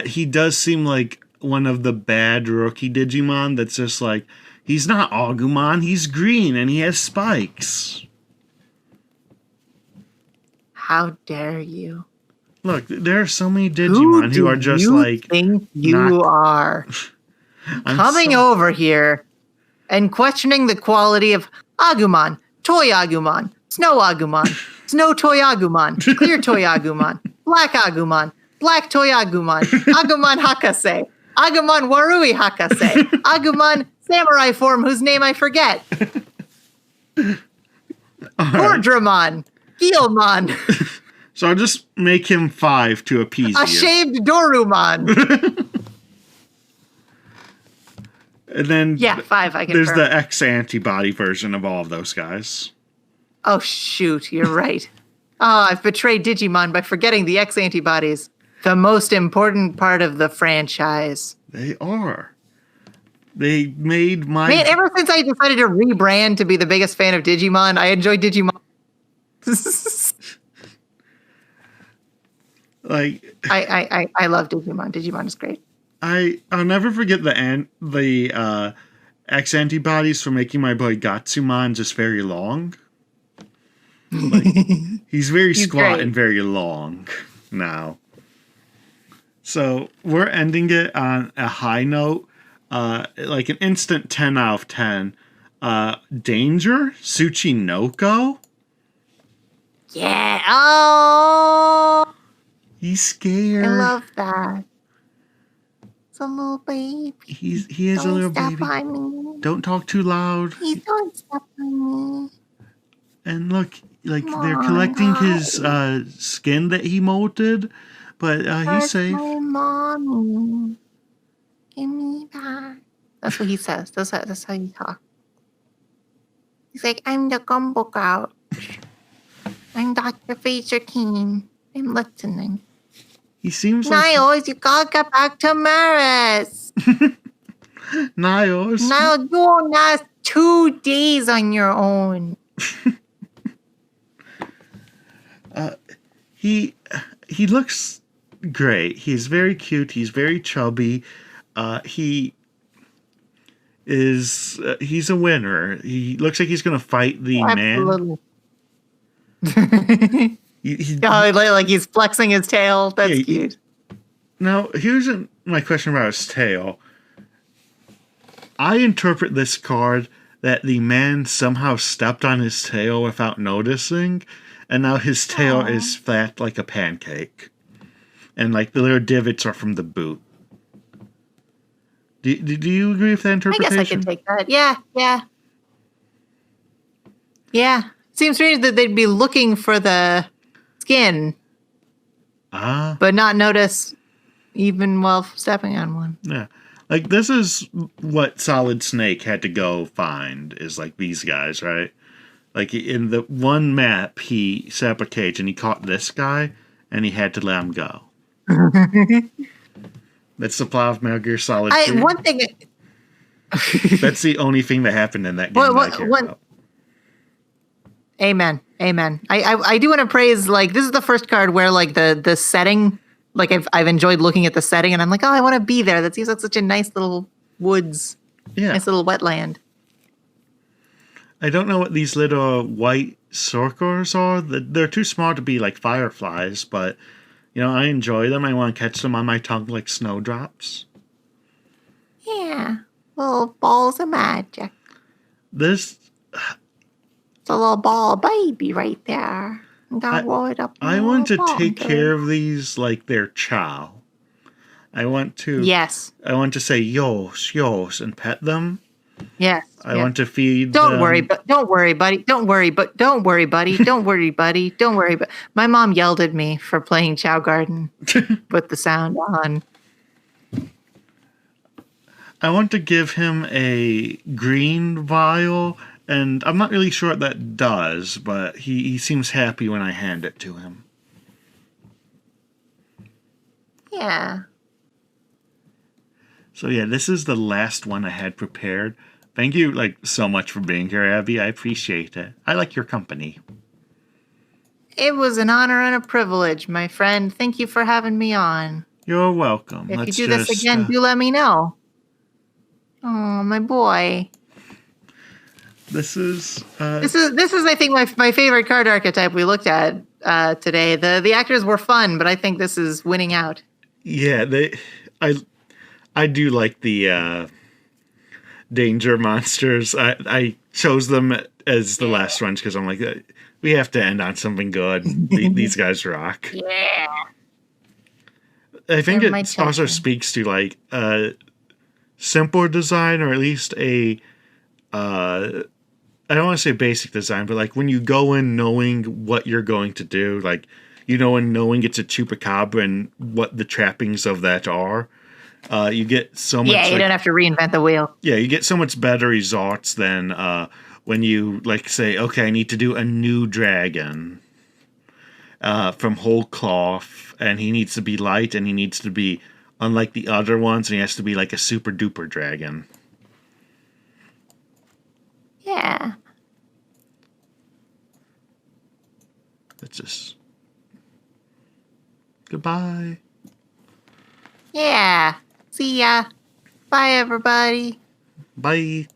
he does seem like one of the bad rookie Digimon that's just like, he's not Agumon, he's green and he has spikes. How dare you? Look, there are so many Digimon who are just like... think you are coming over here and questioning the quality of Agumon, Toy Agumon, Snow Agumon, Snow Toy Agumon, Clear Toy Agumon, Black Agumon, Black Toy Agumon, Agumon Hakase, Agumon Warui Hakase, Agumon Samurai form whose name I forget, Gordramon, Guilmon, So I'll just make him 5 to appease a you. shaved Dorumon. And then Yeah, 5, I there's confirm. the X-antibody version of all of those guys. Oh, shoot, you're right. Oh, I've betrayed Digimon by forgetting the X antibodies. The most important part of the franchise. They are. They made my... Man, ever since I decided to rebrand to be the biggest fan of Digimon, I enjoy Digimon. Like, I love Digimon. Digimon is great. I'll never forget the X antibodies for making my boy Gatsumon just very long. Like, he's very squat great. and very long now. So we're ending it on a high note, like an instant 10 out of 10. Danger Tsuchinoko. Yeah. Oh, He's scared. I love that. It's a little baby. He is a little baby. Step on me. Don't talk too loud. Please don't step on me. And look, like Come they're on, collecting his skin that he molted, but he's Where's safe. my mommy? Give me that. That's what he says. That's how you talk. He's like, I'm the gumbo couch. I'm Dr. Phaser King. I'm listening. He seems like Niles, you gotta get back to Maris. Niles. Niles, you only last 2 days on your own. He looks great. He's very cute. He's very chubby. He's a winner. He looks like he's gonna fight the man. Absolutely. Like he's flexing his tail. That's cute. Now, here's my question about his tail. I interpret this card that the man somehow stepped on his tail without noticing, and now his tail is flat like a pancake. And like the little divots are from the boot. Do you agree with that interpretation? I guess I can take that. Yeah. Seems strange that they'd be looking for the skin, but not notice even while stepping on one. Yeah. Like, this is what Solid Snake had to go find, is like these guys, right? Like in the one map, he set up a cage and he caught this guy, and he had to let him go. That's the plot of Metal Gear Solid 2. One thing. That's the only thing that happened in that game that I care about. Amen. I do want to praise, like, this is the first card where, like, the setting, like, I've enjoyed looking at the setting, and I'm like, oh, I want to be there. That seems like such a nice little woods, nice little wetland. I don't know what these little white circles are. They're too small to be like fireflies, but, I enjoy them. I want to catch them on my tongue like snowdrops. Yeah. Little balls of magic. This... It's a little ball baby right there. I want to take care of these like they're chow. I want to say yos, and pet them. Yes. I want to feed Don't them. worry, buddy. Don't worry, buddy. But my mom yelled at me for playing Chow Garden with the sound on. I want to give him a green vial, and I'm not really sure what that does, but he seems happy when I hand it to him. Yeah. So yeah, this is the last one I had prepared. Thank you, so much for being here, Abby. I appreciate it. I like your company. It was an honor and a privilege, my friend. Thank you for having me on. You're welcome. If you do this again, do let me know. Oh, my boy. This is I think my favorite card archetype we looked at today. The actors were fun, but I think this is winning out. Yeah, I do like the danger monsters. I chose them as the last ones because I'm like, we have to end on something good. These guys rock. Yeah. I think it also speaks to simple design, or at least a I don't want to say basic design, but when you go in knowing what you're going to do, and knowing it's a chupacabra and what the trappings of that are, you get so much. Yeah, you don't have to reinvent the wheel. Yeah, you get so much better results than when you say, okay, I need to do a new dragon from whole cloth, and he needs to be light, and he needs to be unlike the other ones, and he has to be like a super duper dragon. Yeah. It's just goodbye. Yeah. See ya. Bye, everybody. Bye.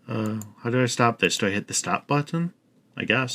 How do I stop this? Do I hit the stop button? I guess.